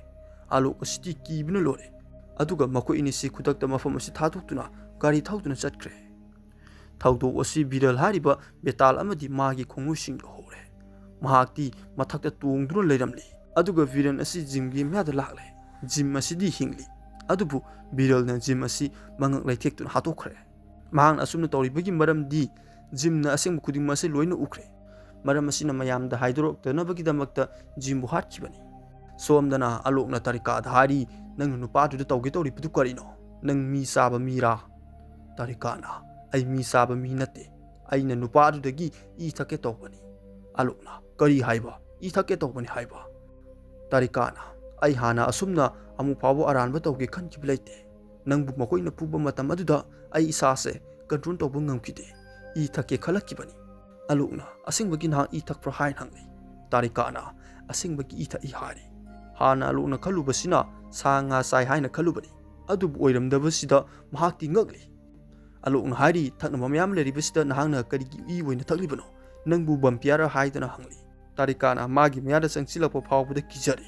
Speaker 1: alu asiti kibna lore aduga mako inisi khudakta mafam asi thatuktuna gari thautuna chatkre ꯊꯧꯗꯣꯛ ꯑꯁꯤ ꯕꯤꯔꯜ ꯍꯥꯏꯔꯤꯕ ꯕꯦꯇꯥꯜ ꯑꯃꯗꯤ ꯃꯥꯒꯤ ꯈꯣꯡꯎꯁꯤꯡ ꯌꯧꯍꯧꯔꯦ꯫ ꯃꯍꯥꯛꯇꯤ ꯃꯊꯛꯇ ꯇꯣꯡꯗꯨꯅ ꯂꯩꯔꯝꯂꯤ ꯑꯗꯨꯒ ꯕꯤꯔꯜ ꯑꯁꯤ ꯖꯤꯝꯒꯤ ꯃꯌꯥꯗ ꯂꯥꯛꯂꯦ꯫ ꯖꯤꯝ ꯑꯁꯤꯗꯤ ꯍꯤꯡꯂꯤ ꯑꯗꯨꯕꯨ ꯕꯤꯔꯜꯅ ꯖꯤꯝ ꯑꯁꯤ ꯃꯉꯛ ꯂꯩꯊꯦꯛꯇꯨꯅ ꯍꯥꯠꯇꯣꯛꯈ꯭ꯔꯦ꯫ ꯃꯍꯥꯛꯅ ꯑꯁꯨꯝꯅ ꯇꯧꯔꯤꯕꯒꯤ ꯃꯔꯝꯗꯤ ꯖꯤꯝꯅ ꯑꯁꯦꯡꯕ ꯈꯨꯗꯤꯡꯃꯛ ꯑꯁꯤ ꯂꯣꯏꯅ ꯎꯈ꯭ꯔꯦ꯫ ꯃꯔꯝ ꯑꯁꯤꯅ ꯃꯌꯥꯝꯗ ꯍꯥꯏꯗꯣꯔꯛꯇꯅꯕꯒꯤꯗꯃꯛꯇ ꯖꯤꯝꯕꯨ ꯍꯥꯠꯈꯤꯕꯅꯤ꯫ ꯁꯣꯝꯗꯅ ꯑꯂꯣꯛꯅ ꯇꯥꯔꯤꯀꯥꯗ ꯍꯥꯏꯔꯤ, ꯅꯪꯅ ꯅꯨꯄꯥꯗꯨꯗ ꯇꯧꯒꯦ ꯇꯧꯔꯤꯕꯗꯨ ꯀꯔꯤꯅꯣ? ꯅꯪ ꯃꯤ ꯆꯥꯕ ꯃꯤꯔꯥ? ꯇꯥꯔꯤꯀꯥꯅ, ꯑꯩ ꯃꯤ ꯆꯥꯕ ꯃꯤ ꯅꯠꯇꯦ, ꯑꯩꯅ ꯅꯨꯄꯥꯗꯨꯗꯒꯤ ꯏ ꯊꯛꯀꯦ ꯇꯧꯕꯅꯤ꯫ ꯑꯂꯣꯛꯅ, ꯀꯔꯤ ꯍꯥꯏꯕ? ꯏ ꯊꯛꯀꯦ ꯇꯧꯕꯅꯤ ꯍꯥꯏꯕ? ꯇꯥꯔꯤꯀꯥꯅ, ꯑꯩ ꯍꯥꯟꯅ ꯑꯁꯨꯝꯅ ꯑꯃꯨꯛ ꯐꯥꯎꯕ ꯑꯔꯥꯟꯕ ꯇꯧꯒꯦ ꯈꯟꯈꯤꯕ ꯂꯩꯇꯦ꯫ ꯅꯪꯕꯨ ꯃꯈꯣꯏꯅ ꯐꯨꯕ ꯃꯇꯝ ꯑꯗꯨꯗ ꯑꯩ ꯏꯁꯥꯁꯦ ꯀꯟꯇ꯭ꯔꯣꯜ ꯇꯧꯕ ꯉꯝꯈꯤꯗꯦ, ꯏ ꯊꯛꯀꯦ ꯈꯜꯂꯛꯈꯤꯕꯅꯤ꯫ ꯑꯂꯣꯛꯅ, ꯑꯁꯦꯡꯕꯒꯤ ꯅꯍꯥꯛ ꯏ ꯊꯛꯄ꯭ꯔꯥ ꯍꯥꯏꯅ ꯍꯪꯂꯤ꯫ ꯇꯥꯔꯤꯀꯥꯅ, ꯑꯁꯦꯡꯕꯒꯤ ꯏ ꯊꯛꯏ ꯍꯥꯏꯔꯤ꯫ ꯍꯥꯟꯅ ꯑꯂꯣꯛꯅ ꯈꯜꯂꯨꯕꯁꯤꯅ ꯁꯥ ꯉꯥ ꯆꯥꯏ ꯍꯥꯏꯅ ꯈꯜꯂꯨꯕꯅꯤ ꯑꯗꯨꯕꯨ ꯑꯣꯏꯔꯝꯗꯕꯁꯤꯗ ꯃꯍꯥꯛꯇꯤ ꯉꯛꯂꯤ꯫ ꯑꯂꯣꯛꯅ ꯍꯥꯏꯔꯤ, ꯊꯛꯅꯕ ꯃꯌꯥꯝ ꯂꯩꯔꯤꯕꯁꯤꯗ ꯅꯍꯥꯛꯅ ꯀꯔꯤꯒꯤ ꯏ ꯑꯣꯏꯅ ꯊꯛꯂꯤꯕꯅꯣ? ꯅꯪꯕꯨ ꯚꯝꯄꯤꯌꯔ ꯍꯥꯏꯗꯅ ꯍꯪꯂꯤ꯫ ꯇꯥꯔꯤꯀꯥꯅ ꯃꯥꯒꯤ ꯃꯌꯥꯗ ꯆꯪꯁꯤꯜꯂꯛꯄ ꯐꯥꯎꯕꯗ ꯀꯤꯖꯔꯤ꯫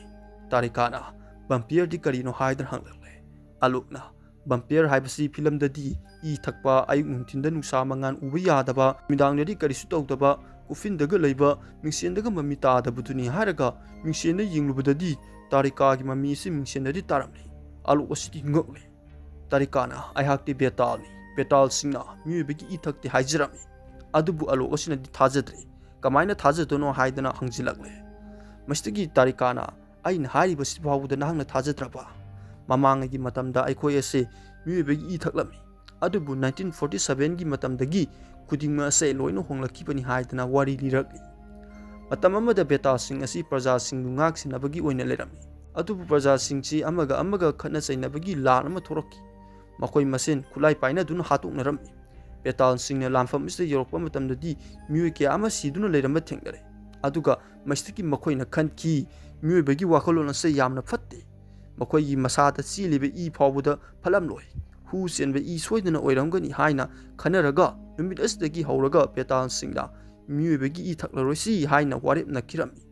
Speaker 1: ꯇꯥꯔꯤꯀꯥꯅ, ꯚꯝꯄꯤꯌꯔꯗꯤ ꯀꯔꯤꯅꯣ ꯍꯥꯏꯗꯅ ꯍꯪꯂꯛꯂꯦ꯫ ꯑꯂꯣꯛꯅ, ꯚꯝꯄꯤꯌꯔ ꯍꯥꯏꯕꯁꯤ ꯐꯤꯂꯝꯗꯗꯤ ꯏ ꯊꯛꯄ, ꯑꯌꯨꯛ ꯅꯨꯡꯊꯤꯟꯗ ꯅꯨꯡꯁꯥ ꯃꯉꯥꯜ ꯎꯕ ꯌꯥꯗꯕ, ꯅꯨꯃꯤꯗꯥꯡꯗꯗꯤ ꯀꯔꯤꯁꯨ ꯇꯧꯗꯕ, ꯀꯣꯐꯤꯟꯗꯒ ꯂꯩꯕ, ꯃꯤꯡꯁꯦꯟꯗꯒ ꯃꯃꯤ ꯇꯥꯗꯕꯗꯨꯅꯤ ꯍꯥꯏꯔꯒ ꯃꯤꯡꯁꯦꯟꯗ ꯌꯦꯡꯂꯨꯕꯗꯗꯤ ꯇꯥꯔꯤꯀꯥꯒꯤ ꯃꯃꯤ ꯑꯁꯤ ꯃꯤꯡꯁꯦꯟꯗꯗꯤ ꯇꯥꯔꯝꯂꯤ꯫ ꯑꯂꯣꯛ ꯑꯁꯤꯗꯤ ꯉꯛꯂꯤ꯫ ꯇꯥꯔꯤꯀꯥꯅ, ꯑꯩꯍꯥꯛꯇꯤ ꯕꯦꯇꯥꯜꯅꯤ, ꯕꯦꯇꯥꯜꯁꯤꯡꯅ ꯃꯤꯑꯣꯏꯕꯒꯤ ꯏ ꯊꯛꯇꯦ ꯍꯥꯏꯖꯔꯝꯃꯤ꯫ ꯑꯗꯨꯕꯨ ꯑꯂꯣꯛ ꯑꯁꯤꯅꯗꯤ ꯊꯥꯖꯗ꯭ꯔꯦ꯫ ꯀꯃꯥꯏꯅ ꯊꯥꯖꯗꯣꯏꯅꯣ ꯍꯥꯏꯗꯅ ꯍꯪꯖꯤꯜꯂꯛꯂꯦ꯫ ꯃꯁꯤꯗꯒꯤ ꯇꯥꯔꯤꯀꯥꯅ, ꯑꯩꯅ ꯍꯥꯏꯔꯤꯕꯁꯤ ꯐꯥꯎꯕꯗ ꯅꯍꯥꯛꯅ ꯊꯥꯖꯗ꯭ꯔꯕ? ꯃꯃꯥꯡꯉꯩꯒꯤ ꯃꯇꯝꯗ ꯑꯩꯈꯣꯏ ꯑꯁꯦ ꯃꯤꯑꯣꯏꯕꯒꯤ ꯏ ꯊꯛꯂꯝꯃꯤ ꯑꯗꯨꯕꯨ 1947ꯒꯤ ꯃꯇꯝꯗꯒꯤ ꯈꯨꯗꯤꯡꯃꯛ ꯑꯁꯦ ꯂꯣꯏꯅ ꯍꯣꯡꯂꯛꯈꯤꯕꯅꯤ ꯍꯥꯏꯗꯅ ꯋꯥꯔꯤ ꯂꯤꯔꯛꯂꯤ꯫ ꯃꯇꯝ ꯑꯃꯗ ꯕꯦꯇꯥꯜꯁꯤꯡ ꯑꯁꯤ ꯄ꯭ꯔꯖꯥꯁꯤꯡꯕꯨ ꯉꯥꯛ-ꯁꯦꯟꯅꯕꯒꯤ ꯑꯣꯏꯅ ꯂꯩꯔꯝꯃꯤ ꯑꯗꯨꯕꯨ ꯄ꯭ꯔꯖꯥꯁꯤꯡꯁꯤ ꯑꯃꯒ ꯑꯃꯒ ꯈꯠꯅ-ꯆꯩꯅꯕꯒꯤ ꯂꯥꯟ ꯑꯃ ꯊꯣꯔꯛꯈꯤ꯫ ꯃꯈꯣꯏ ꯃꯁꯦꯟ ꯈꯨꯠꯂꯥꯏ ꯄꯥꯏꯅꯗꯨꯅ ꯍꯥꯠꯇꯣꯛꯅꯔꯝꯃꯤ꯫ ꯕꯦꯇꯥꯜꯁꯤꯡꯅ ꯂꯥꯟꯐꯝ ꯑꯁꯤꯗ ꯌꯧꯔꯛꯄ ꯃꯇꯝꯗꯗꯤ ꯃꯤꯑꯣꯏ ꯀꯌꯥ ꯑꯃ ꯁꯤꯗꯨꯅ ꯂꯩꯔꯝꯕ ꯊꯦꯡꯅꯔꯦ꯫ ꯑꯗꯨꯒ ꯃꯁꯤꯗꯒꯤ ꯃꯈꯣꯏꯅ ꯈꯟꯈꯤ ꯃꯤꯑꯣꯏꯕꯒꯤ ꯋꯥꯈꯜꯂꯣꯟ ꯑꯁꯤ ꯌꯥꯝꯅ ꯐꯠꯇꯦ, ꯃꯈꯣꯏꯒꯤ ꯃꯁꯥꯗ ꯆꯦꯜꯂꯤꯕ ꯏ ꯐꯥꯎꯕꯗ ꯐꯠꯂꯝꯂꯣꯏ, ꯍꯨ ꯆꯦꯟꯕ ꯏ ꯁꯣꯏꯗꯅ ꯑꯣꯏꯔꯝꯒꯅꯤ ꯍꯥꯏꯅ ꯈꯟꯅꯔꯒ ꯅꯨꯃꯤꯠ ꯑꯁꯤꯗꯒꯤ ꯍꯧꯔꯒ ꯕꯦꯇꯥꯜꯁꯤꯡꯅ ꯃꯤꯑꯣꯏꯕꯒꯤ ꯏ ꯊꯛꯂꯔꯣꯏꯁꯤ ꯍꯥꯏꯅ ꯋꯥꯔꯦꯞꯅꯈꯤꯔꯝꯃꯤ꯫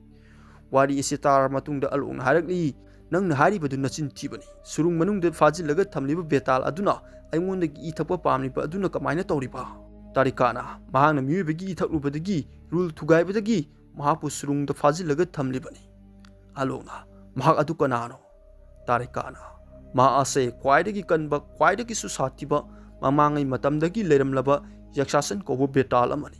Speaker 1: ꯋꯥꯔꯤ ꯑꯁꯤ ꯇꯥꯔꯕ ꯃꯇꯨꯡꯗ ꯑꯂꯣꯛꯅ ꯍꯥꯏꯔꯛꯂꯤ, ꯅꯪꯅ ꯍꯥꯏꯔꯤꯕꯗꯨ ꯅꯆꯤꯟ ꯊꯤꯕꯅꯤ꯫ ꯁꯨꯔꯨꯡ ꯃꯅꯨꯡꯗ ꯐꯥꯖꯤꯜꯂꯒ ꯊꯝꯂꯤꯕ ꯕꯦꯇꯥꯜ ꯑꯗꯨꯅ ꯑꯩꯉꯣꯟꯗꯒꯤ ꯏ ꯊꯛꯄ ꯄꯥꯝꯂꯤꯕ ꯑꯗꯨꯅ ꯀꯃꯥꯏꯅ ꯇꯧꯔꯤꯕ? ꯇꯥꯔꯤꯀꯥꯅ, ꯃꯍꯥꯛꯅ ꯃꯤꯑꯣꯏꯕꯒꯤ ꯏ ꯊꯛꯂꯨꯕꯗꯒꯤ, ꯔꯨꯜ ꯊꯨꯒꯥꯏꯕꯗꯒꯤ ꯃꯍꯥꯛꯄꯨ ꯁꯨꯔꯨꯡꯗ ꯐꯥꯖꯤꯜꯂꯒ ꯊꯝꯂꯤꯕꯅꯤ꯫ ꯑꯂꯣꯛꯅ, ꯃꯍꯥꯛ ꯑꯗꯨ ꯀꯅꯥꯅꯣ? ꯇꯥꯔꯤꯀꯥꯅ, ꯃꯍꯥꯛ ꯑꯁꯦ ꯈ꯭ꯋꯥꯏꯗꯒꯤ ꯀꯟꯕ, ꯈ꯭ꯋꯥꯏꯗꯒꯤꯁꯨ ꯁꯥꯊꯤꯕ, ꯃꯃꯥꯡꯉꯩ ꯃꯇꯝꯗꯒꯤ ꯂꯩꯔꯝꯂꯕ ꯌꯛꯁꯥꯁꯟ ꯀꯧꯕ ꯕꯦꯇꯥꯜ ꯑꯃꯅꯤ꯫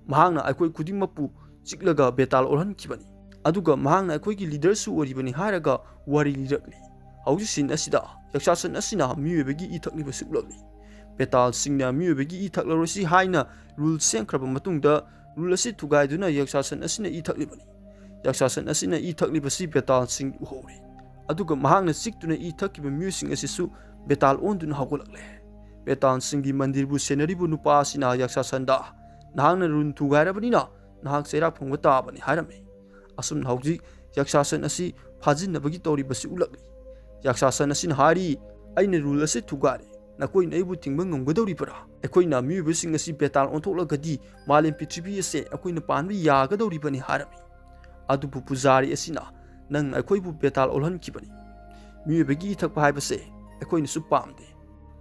Speaker 1: ꯃꯍꯥꯛꯅ ꯑꯩꯈꯣꯏ ꯈꯨꯗꯤꯡꯃꯛꯄꯨ ꯆꯤꯛꯂꯒ ꯕꯦꯇꯥꯜ ꯑꯣꯜꯍꯟꯈꯤꯕꯅꯤ ꯑꯗꯨꯒ ꯃꯍꯥꯛꯅ ꯑꯩꯈꯣꯏꯒꯤ ꯂꯤꯗꯔꯁꯨ ꯑꯣꯏꯔꯤꯕꯅꯤ ꯍꯥꯏꯔꯒ ꯋꯥꯔꯤ ꯂꯤꯔꯛꯂꯤ꯫ ꯍꯧꯖꯤꯛ ꯁꯤꯟ ꯑꯁꯤꯗ ꯌꯛꯁꯥꯁꯟ ꯑꯁꯤꯅ ꯃꯤꯑꯣꯏꯕꯒꯤ ꯏ ꯊꯛꯂꯤꯕꯁꯤ ꯎꯠꯂꯛꯂꯤ꯫ ꯕꯦꯇꯥꯜꯁꯤꯡꯅ ꯃꯤꯑꯣꯏꯕꯒꯤ ꯏ ꯊꯛꯂꯔꯣꯏꯁꯤ ꯍꯥꯏꯅ ꯔꯨꯜ ꯁꯦꯝꯈ꯭ꯔꯕ ꯃꯇꯨꯡꯗ ꯔꯨꯜ ꯑꯁꯤ ꯊꯨꯒꯥꯏꯗꯨꯅ ꯌꯛꯁꯥꯁꯟ ꯑꯁꯤꯅ ꯏ ꯊꯛꯂꯤꯕꯅꯤ꯫ ꯌꯛꯁꯥꯁꯟ ꯑꯁꯤꯅ ꯏ ꯊꯛꯂꯤꯕꯁꯤ ꯕꯦꯇꯥꯜꯁꯤꯡ ꯎꯍꯧꯔꯤ ꯑꯗꯨꯒ ꯃꯍꯥꯛꯅ ꯆꯤꯛꯇꯨꯅ ꯏ ꯊꯛꯈꯤꯕ ꯃꯤꯑꯣꯏꯁꯤꯡ ꯑꯁꯤꯁꯨ ꯕꯦꯇꯥꯜ ꯑꯣꯟꯗꯨꯅ ꯍꯧꯒꯠꯂꯛꯂꯦ꯫ ꯕꯦꯇꯥꯜꯁꯤꯡꯒꯤ ꯃꯟꯗꯤꯔꯕꯨ ꯁꯦꯟꯅꯔꯤꯕ ꯅꯨꯄꯥ ꯑꯁꯤꯅ ꯌꯛꯁꯥꯁꯟꯗ, ꯅꯍꯥꯛꯅ ꯔꯨꯜ ꯊꯨꯒꯥꯏꯔꯕꯅꯤꯅ ꯅꯍꯥꯛ ꯆꯩꯔꯥꯛ ꯐꯪꯕ ꯇꯥꯕꯅꯤ ꯍꯥꯏꯔꯝꯃꯤ꯫ ꯑꯁꯨꯝꯅ ꯍꯧꯖꯤꯛ ꯌꯛꯁꯥꯁꯟ ꯑꯁꯤ ꯐꯥꯖꯤꯟꯅꯕꯒꯤ ꯇꯧꯔꯤꯕꯁꯤ ꯎꯠꯂꯛꯂꯤ꯫ ꯌꯛꯁꯥꯁꯟ ꯑꯁꯤꯅ ꯍꯥꯏꯔꯤ, ꯑꯩꯅ ꯔꯨꯜ ꯑꯁꯤ ꯊꯨꯒꯥꯏꯔꯦ, ꯅꯈꯣꯏꯅ ꯑꯩꯕꯨ ꯊꯤꯡꯕ ꯉꯝꯒꯗꯧꯔꯤꯕ꯭ꯔꯥ? ꯑꯩꯈꯣꯏꯅ ꯃꯤꯑꯣꯏꯕꯁꯤꯡ ꯑꯁꯤ ꯕꯦꯇꯥꯜ ꯑꯣꯟꯊꯣꯛꯂꯒꯗꯤ ꯃꯥꯂꯦꯝ ꯄ꯭ꯔꯤꯊꯤꯕꯤ ꯑꯁꯦ ꯑꯩꯈꯣꯏꯅ ꯄꯥꯟꯕ ꯌꯥꯒꯗꯧꯔꯤꯕꯅꯤ ꯍꯥꯏꯔꯝꯃꯤ꯫ ꯑꯗꯨꯕꯨ ꯄꯨꯖꯥꯔꯤ ꯑꯁꯤꯅ, ꯅꯪꯅ ꯑꯩꯈꯣꯏꯕꯨ ꯕꯦꯇꯥꯜ ꯑꯣꯜꯍꯟꯈꯤꯕꯅꯤ, ꯃꯤꯑꯣꯏꯕꯒꯤ ꯏ ꯊꯛꯄ ꯍꯥꯏꯕꯁꯦ ꯑꯩꯈꯣꯏꯅꯁꯨ ꯄꯥꯝꯗꯦ,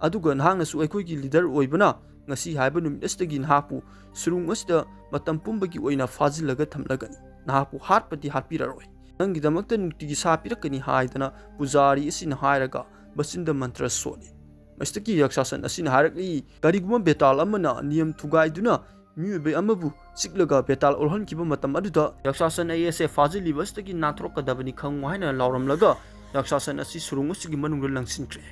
Speaker 1: ꯑꯗꯨꯒ ꯅꯍꯥꯛꯅꯁꯨ ꯑꯩꯈꯣꯏꯒꯤ ꯂꯤꯗꯔ ꯑꯣꯏꯕꯅ ꯉꯁꯤ ꯍꯥꯏꯕ ꯅꯨꯃꯤꯠ ꯑꯁꯤꯗꯒꯤ ꯅꯍꯥꯛꯄꯨ ꯁꯨꯔꯨꯡ ꯑꯁꯤꯗ ꯃꯇꯝ ꯄꯨꯝꯕꯒꯤ ꯑꯣꯏꯅ ꯐꯥꯖꯤꯜꯂꯒ ꯊꯝꯂꯒꯅꯤ, ꯅꯍꯥꯛꯄꯨ ꯍꯥꯠꯄꯗꯤ ꯍꯥꯠꯄꯤꯔꯔꯣꯏ, ꯅꯪꯒꯤꯗꯃꯛꯇ ꯅꯨꯡꯇꯤꯒꯤ ꯁꯥ ꯄꯤꯔꯛꯀꯅꯤ ꯍꯥꯏꯗꯅ ꯄꯨꯖꯥꯔꯤ ꯑꯁꯤꯅ ꯍꯥꯏꯔꯒ ꯃꯆꯤꯟꯗ ꯃꯟꯇ꯭ꯔ ꯁꯣꯜꯂꯤ꯫ ꯃꯁꯤꯗꯒꯤ ꯌꯛꯁꯥꯁꯟ ꯑꯁꯤꯅ ꯍꯥꯏꯔꯛꯂꯤ, ꯀꯔꯤꯒꯨꯝꯕ ꯕꯦꯇꯥꯜ ꯑꯃꯅ ꯅꯤꯌꯝ ꯊꯨꯒꯥꯏꯗꯨꯅ ꯃꯤꯑꯣꯏꯕ ꯑꯃꯕꯨ ꯆꯤꯛꯂꯒ ꯕꯦꯇꯥꯜ ꯑꯣꯜꯍꯟꯈꯤꯕ ꯃꯇꯝ ꯑꯗꯨꯗ ꯌꯛꯁꯥꯁꯟ ꯑꯩ ꯑꯁꯦ ꯐꯥꯖꯤꯜꯂꯤꯕ ꯑꯁꯤꯗꯒꯤ ꯅꯥꯟꯊꯣꯔꯛꯀꯗꯕꯅꯤ ꯈꯪꯉꯨ ꯍꯥꯏꯅ ꯂꯥꯎꯔꯝꯂꯒ ꯌꯛꯁꯥꯁꯟ ꯑꯁꯤ ꯁꯨꯔꯨꯡ ꯑꯁꯤꯒꯤ ꯃꯅꯨꯡꯗ ꯂꯪꯁꯤꯟꯈ꯭ꯔꯦ꯫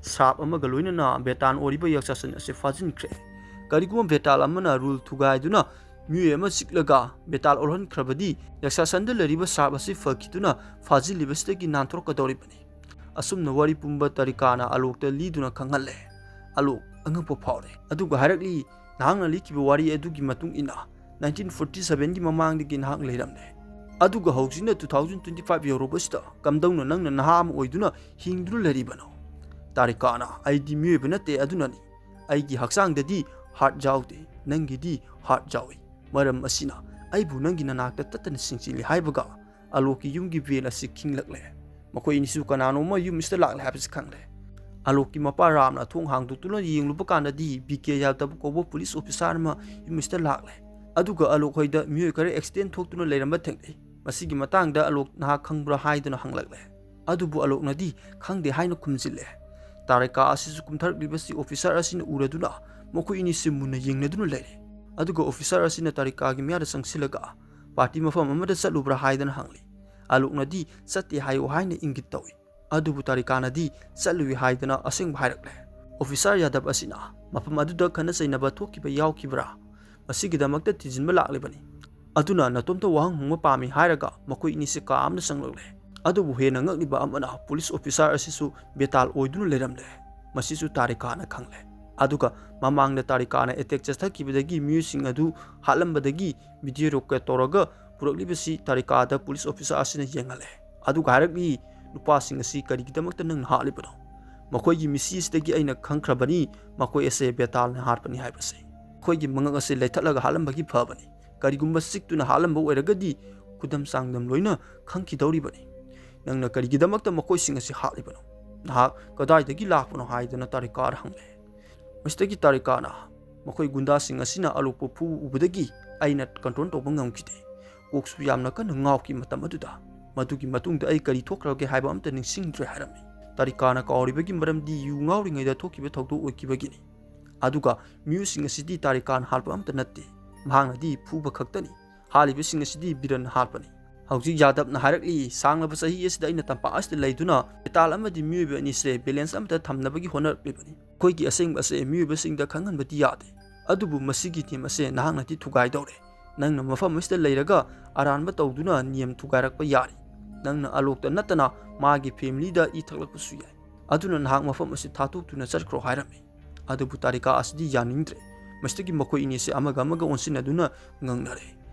Speaker 1: ꯁꯥꯞ ꯑꯃꯒ ꯂꯣꯏꯅꯅ ꯕꯦꯇꯥꯜ ꯑꯣꯏꯔꯤꯕ ꯌꯛꯁꯥꯁꯟ ꯑꯁꯤ ꯐꯥꯖꯤꯟꯈ꯭ꯔꯦ꯫ ꯀꯔꯤꯒꯨꯝꯕ ꯕꯦꯇꯥꯜ ꯑꯃꯅ ꯔꯨꯜ ꯊꯨꯒꯥꯏꯗꯨꯅ ꯃꯤꯑꯣꯏ ꯑꯃ ꯆꯤꯛꯂꯒ ꯕꯦꯇꯥꯜ ꯑꯣꯜꯍꯟꯈ꯭ꯔꯕꯗꯤ ꯌꯛꯁꯥꯁꯟꯗ ꯂꯩꯔꯤꯕ ꯁꯥꯞ ꯑꯁꯤ ꯐꯈꯤꯗꯨꯅ ꯐꯥꯖꯤꯜꯂꯤꯕꯁꯤꯗꯒꯤ ꯅꯥꯟꯊꯣꯔꯛꯀꯗꯧꯔꯤꯕꯅꯤ꯫ ꯑꯁꯨꯝꯅ ꯋꯥꯔꯤ ꯄꯨꯝꯕ ꯇꯥꯔꯤꯀꯥꯅ ꯑꯂꯣꯛꯇ ꯂꯤꯗꯨꯅ ꯈꯪꯍꯜꯂꯦ꯫ ꯑꯂꯣꯛ ꯑꯉꯛꯄ ꯐꯥꯎꯔꯦ ꯑꯗꯨꯒ ꯍꯥꯏꯔꯛꯂꯤ, ꯅꯍꯥꯛꯅ ꯂꯤꯈꯤꯕ ꯋꯥꯔꯤ ꯑꯗꯨꯒꯤ ꯃꯇꯨꯡ ꯏꯟꯅ 1947ꯒꯤ ꯃꯃꯥꯡꯗꯒꯤ ꯅꯍꯥꯛ ꯂꯩꯔꯝꯂꯦ ꯑꯗꯨꯒ ꯍꯧꯖꯤꯛꯅ 2025 ꯌꯧꯔꯕꯁꯤꯗ ꯀꯝꯗꯧꯅ ꯅꯪꯅ ꯅꯍꯥ ꯑꯃ ꯑꯣꯏꯗꯨꯅ ꯍꯤꯡꯗꯨꯅ ꯂꯩꯔꯤꯕꯅꯣ? ꯇꯥꯔꯤꯀꯥꯅ, ꯑꯩꯗꯤ ꯃꯤꯑꯣꯏꯕ ꯅꯠꯇꯦ, ꯑꯗꯨꯅꯅꯤ, ꯑꯩꯒꯤ ꯍꯛꯆꯥꯡꯗꯗꯤ ꯍꯥꯔꯠ ꯌꯥꯎꯗꯦ, ꯅꯪꯒꯤꯗꯤ ꯍꯥꯔꯠ ꯌꯥꯎꯏ, ꯃꯔꯝ ꯑꯁꯤꯅ ꯑꯩꯕꯨ ꯅꯪꯒꯤ ꯅꯅꯥꯛꯇ ꯇꯠꯇꯅ ꯆꯤꯡꯁꯤꯜꯂꯤ ꯍꯥꯏꯕꯒ ꯑꯂꯣꯛꯀꯤ ꯌꯨꯝꯒꯤ ꯕꯦꯜ ꯑꯁꯤ ꯈꯤꯡꯂꯛꯂꯦ꯫ ꯃꯈꯣꯏ ꯑꯅꯤꯁꯨ ꯀꯅꯥꯅꯣꯝꯃ ꯌꯨꯝ ꯑꯁꯤꯗ ꯂꯥꯛꯂꯦ ꯍꯥꯏꯕꯁꯤ ꯈꯪꯂꯦ꯫ ꯑꯂꯣꯛꯀꯤ ꯃꯄꯥ ꯔꯥꯝꯅ ꯊꯣꯡ ꯍꯥꯡꯗꯣꯛꯇꯨꯅ ꯌꯦꯡꯂꯨꯕ ꯀꯥꯟꯗꯗꯤ ꯕꯤꯀꯦ ꯌꯥꯗꯕ ꯀꯧꯕ ꯄꯨꯂꯤꯁ ꯑꯣꯐꯤꯁꯥꯔ ꯑꯃ ꯌꯨꯝꯁꯤꯗ ꯂꯥꯛꯂꯦ ꯑꯗꯨꯒ ꯑꯂꯣꯛ ꯍꯣꯏꯗ ꯃꯤꯑꯣꯏ ꯈꯔ ꯑꯦꯛꯁꯤꯗꯦꯟ ꯊꯣꯛꯇꯨꯅ ꯂꯩꯔꯝꯕ ꯊꯦꯡꯅꯩ ꯃꯁꯤꯒꯤ ꯃꯇꯥꯡꯗ ꯑꯂꯣꯛ ꯅꯍꯥꯛ ꯈꯪꯕ꯭ꯔꯥ ꯍꯥꯏꯗꯨꯅ ꯍꯪꯂꯛꯂꯦ ꯑꯗꯨꯕꯨ ꯑꯂꯣꯛꯅꯗꯤ ꯈꯪꯗꯦ ꯍꯥꯏꯅ ꯈꯨꯝꯖꯤꯜꯂꯦ ꯇꯥꯔꯤꯀꯥ ꯑꯁꯤꯁꯨ ꯀꯨꯝꯊꯔꯛꯂꯤꯕꯁꯤ ꯑꯣꯐꯤꯁꯥꯔ ꯑꯁꯤꯅ ꯎꯔꯗꯨꯅ ꯃꯈꯣꯏ ꯑꯅꯤꯁꯤ ꯃꯨꯟꯅ ꯌꯦꯡꯅꯗꯨꯅ ꯂꯩꯔꯦ ꯑꯗꯨꯒ ꯑꯣꯐꯤꯁꯥꯔ ꯑꯁꯤꯅ ꯇꯥꯔꯤꯀꯥꯒꯤ ꯃꯌꯥꯗ ꯆꯪꯁꯤꯜꯂꯒ ꯄꯥꯔꯇꯤ ꯃꯐꯝ ꯑꯃꯗ ꯆꯠꯂꯨꯕ꯭ꯔꯥ ꯍꯥꯏꯗꯅ ꯍꯪꯂꯤ ꯑꯂꯣꯛꯅꯗꯤ ꯆꯠꯇꯦ ꯍꯥꯏꯌꯨ ꯍꯥꯏꯅ ꯏꯪꯒꯤꯠ ꯇꯧꯏ ꯑꯗꯨꯕꯨ ꯇꯥꯔꯤꯀꯥꯅꯗꯤ ꯆꯠꯂꯨꯏ ꯍꯥꯏꯗꯅ ꯑꯁꯦꯡꯕ ꯍꯥꯏꯔꯛꯂꯦ ꯑꯣꯐꯤꯁꯥꯔ ꯌꯥꯗꯕ ꯑꯁꯤꯅ ꯃꯐꯝ ꯑꯗꯨꯗ ꯈꯟꯅ ꯆꯩꯅꯕ ꯊꯣꯛꯈꯤꯕ ꯌꯥꯎꯈꯤꯕ꯭ꯔꯥ ꯃꯁꯤꯒꯤꯗꯃꯛꯇ ꯊꯤꯖꯤꯟꯕ ꯂꯥꯛꯂꯤꯕꯅꯤ ꯑꯗꯨꯅ ꯅꯇꯣꯝꯇ ꯋꯥꯍꯪ ꯍꯪꯕ ꯄꯥꯝꯃꯤ ꯍꯥꯏꯔꯒ ꯃꯈꯣꯏ ꯑꯅꯤꯁꯤ ꯀꯥ ꯑꯃꯗ ꯆꯪꯂꯛꯂꯦ ꯑꯗꯨꯕꯨ ꯍꯦꯟꯅ ꯉꯛꯂꯤꯕ ꯑꯃꯅ ꯄꯨꯂꯤꯁ ꯑꯣꯐꯤꯁꯥꯔ ꯑꯁꯤꯁꯨ ꯕꯦꯇꯥꯜ ꯑꯣꯏꯗꯨꯅ ꯂꯩꯔꯝꯂꯦ ꯃꯁꯤꯁꯨ ꯇꯥꯔꯤꯀꯥꯅ ꯈꯪꯂꯦ ꯑꯗꯨꯒ ꯃꯃꯥꯡꯗ ꯇꯥꯔꯤꯀꯥꯅ ꯑꯦꯇꯦꯛ ꯆꯠꯊꯈꯤꯕꯗꯒꯤ ꯃꯤꯑꯣꯏꯁꯤꯡ ꯑꯗꯨ ꯍꯥꯠꯂꯝꯕꯗꯒꯤ ꯚꯤꯗꯤꯑꯣ ꯔꯦꯀꯣꯔꯗ ꯇꯧꯔꯒ ꯄꯨꯔꯛꯂꯤꯕꯁꯤ ꯇꯥꯔꯤꯀꯥꯗ ꯄꯨꯂꯤꯁ ꯑꯣꯐꯤꯁꯥꯔ ꯑꯁꯤꯅ ꯌꯦꯡꯍꯜꯂꯦ ꯑꯗꯨꯒ ꯍꯥꯏꯔꯛꯂꯤ ꯅꯨꯄꯥꯁꯤꯡ ꯑꯁꯤ ꯀꯔꯤꯒꯤꯗꯃꯛꯇ ꯅꯪꯅ ꯍꯥꯠꯂꯤꯕꯅꯣ ꯃꯈꯣꯏꯒꯤ ꯃꯤꯁꯤ ꯑꯁꯤꯗꯒꯤ ꯑꯩꯅ ꯈꯪꯈ꯭ꯔꯕꯅꯤ ꯃꯈꯣꯏ ꯑꯁꯦ ꯕꯦꯇꯥꯜꯅ ꯍꯥꯠꯄꯅꯤ ꯍꯥꯏꯕꯁꯦ ꯑꯩꯈꯣꯏꯒꯤ ꯃꯉꯛ ꯑꯁꯤ ꯂꯩꯊꯠꯂꯒ ꯍꯥꯠꯂꯝꯕꯒꯤ ꯐꯕꯅꯤ ꯀꯔꯤꯒꯨꯝꯕ ꯆꯤꯛꯇꯨꯅ ꯍꯥꯠꯂꯝꯕ ꯑꯣꯏꯔꯒꯗꯤ ꯈꯨꯗꯝ ꯆꯥꯡꯗꯝ ꯂꯣꯏꯅ ꯈꯪꯈꯤꯗꯧꯔꯤꯕꯅꯤ ꯅꯪꯅ ꯀꯔꯤꯒꯤꯗꯃꯛꯇ ꯃꯈꯣꯏꯁꯤꯡ ꯑꯁꯤ ꯍꯥꯠꯂꯤꯕꯅꯣ ꯅꯍꯥꯛ ꯀꯗꯥꯏꯗꯒꯤ ꯂꯥꯛꯄꯅꯣ ꯍꯥꯏꯗꯅ ꯇꯥꯔꯤꯀꯥꯅ ꯍꯪꯂꯦ ꯃꯁꯤꯗꯒꯤ ꯇꯥꯔꯤꯀꯥꯅ ꯃꯈꯣꯏ ꯒꯨꯟꯗꯥꯁꯤꯡ ꯑꯁꯤꯅ ꯑꯂꯣꯛꯄꯨ ꯐꯨꯕ ꯎꯕꯗꯒꯤ ꯑꯩꯅ ꯀꯟꯇ꯭ꯔꯣꯜ ꯇꯧꯕ ꯉꯝꯈꯤꯗꯦ ꯀꯣꯛꯁꯨ ꯌꯥꯝꯅ ꯀꯟꯅ ꯉꯥꯎꯈꯤ ꯃꯇꯝ ꯑꯗꯨꯗ ꯃꯗꯨꯒꯤ ꯃꯇꯨꯡꯗ ꯑꯩ ꯀꯔꯤ ꯊꯣꯛꯈ꯭ꯔꯒꯦ ꯍꯥꯏꯕ ꯑꯝꯇ ꯅꯤꯡꯁꯤꯡꯗ꯭ꯔꯦ ꯍꯥꯏꯔꯝꯃꯤ ꯇꯥꯔꯤꯀꯥꯅ ꯀꯥꯎꯔꯤꯕꯒꯤ ꯃꯔꯝꯗꯤ ꯌꯨ ꯉꯥꯎꯔꯤꯉꯩꯗ ꯊꯣꯛꯈꯤꯕ ꯊꯧꯗꯣꯛ ꯑꯣꯏꯈꯤꯕꯒꯤꯅꯤ ꯑꯗꯨꯒ ꯃꯤꯑꯣꯏꯁꯤꯡ ꯑꯁꯤꯗꯤ ꯇꯥꯔꯤꯀꯥꯅ ꯍꯥꯠꯄ ꯑꯝꯇ ꯅꯠꯇꯦ ꯃꯍꯥꯛꯅꯗꯤ ꯐꯨꯕ ꯈꯛꯇꯅꯤ ꯍꯥꯠꯂꯤꯕꯁꯤꯡ ꯑꯁꯤꯗꯤ ꯕꯤꯔꯟ ꯍꯥꯠꯄꯅꯤ ꯍꯧꯖꯤꯛ ꯌꯥꯗꯕꯅ ꯍꯥꯏꯔꯛꯂꯤ ꯁꯥꯡꯂꯕ ꯆꯍꯤ ꯑꯁꯤꯗ ꯑꯩꯅ ꯇꯝꯄꯥꯛ ꯑꯁꯤꯗ ꯂꯩꯗꯨꯅ ꯕꯦꯇꯥꯜ ꯑꯃꯗꯤ ꯃꯤꯑꯣꯏꯕ ꯑꯅꯤꯁꯦ ꯕꯦꯂꯦꯟꯁ ꯑꯃꯇ ꯊꯝꯅꯕꯒꯤ ꯍꯣꯠꯅꯔꯛꯂꯤꯕꯅꯤ ꯑꯩꯈꯣꯏꯒꯤ ꯑꯁꯦꯡꯕ ꯑꯁꯦ ꯃꯤꯑꯣꯏꯕꯁꯤꯡꯗ ꯈꯪꯍꯟꯕꯗꯤ ꯌꯥꯗꯦ ꯑꯗꯨꯕꯨ ꯃꯁꯤꯒꯤ ꯇꯤꯝ ꯑꯁꯦ ꯅꯍꯥꯛꯅꯗꯤ ꯊꯨꯒꯥꯏꯗꯧꯔꯦ ꯅꯪꯅ ꯃꯐꯝ ꯑꯁꯤꯗ ꯂꯩꯔꯒ ꯑꯔꯥꯟꯕ ꯇꯧꯗꯨꯅ ꯅꯤꯌꯝ ꯊꯨꯒꯥꯏꯔꯛꯄ ꯌꯥꯔꯤ ꯅꯪꯅ ꯑꯂꯣꯛꯇ ꯅꯠꯇꯅ ꯃꯥꯒꯤ ꯐꯦꯃꯤꯂꯤꯗ ꯏ ꯊꯛꯂꯛꯄꯁꯨ ꯌꯥꯏ ꯑꯗꯨꯅ ꯅꯍꯥꯛ ꯃꯐꯝ ꯑꯁꯤ ꯊꯥꯗꯣꯛꯇꯨꯅ ꯆꯠꯈ꯭ꯔꯣ ꯍꯥꯏꯔꯝꯃꯤ ꯑꯗꯨꯕꯨ ꯇꯥꯔꯤꯀꯥ ꯑꯁꯤꯗꯤ ꯌꯥꯅꯤꯡꯗ꯭ꯔꯦ ꯃꯁꯤꯗꯒꯤ ꯃꯈꯣꯏ ꯑꯅꯤꯁꯤ ꯑꯃꯒ ꯑꯃꯒ ꯑꯣꯟꯁꯤꯟꯅꯗꯨꯅ ꯉꯪꯅꯔꯦ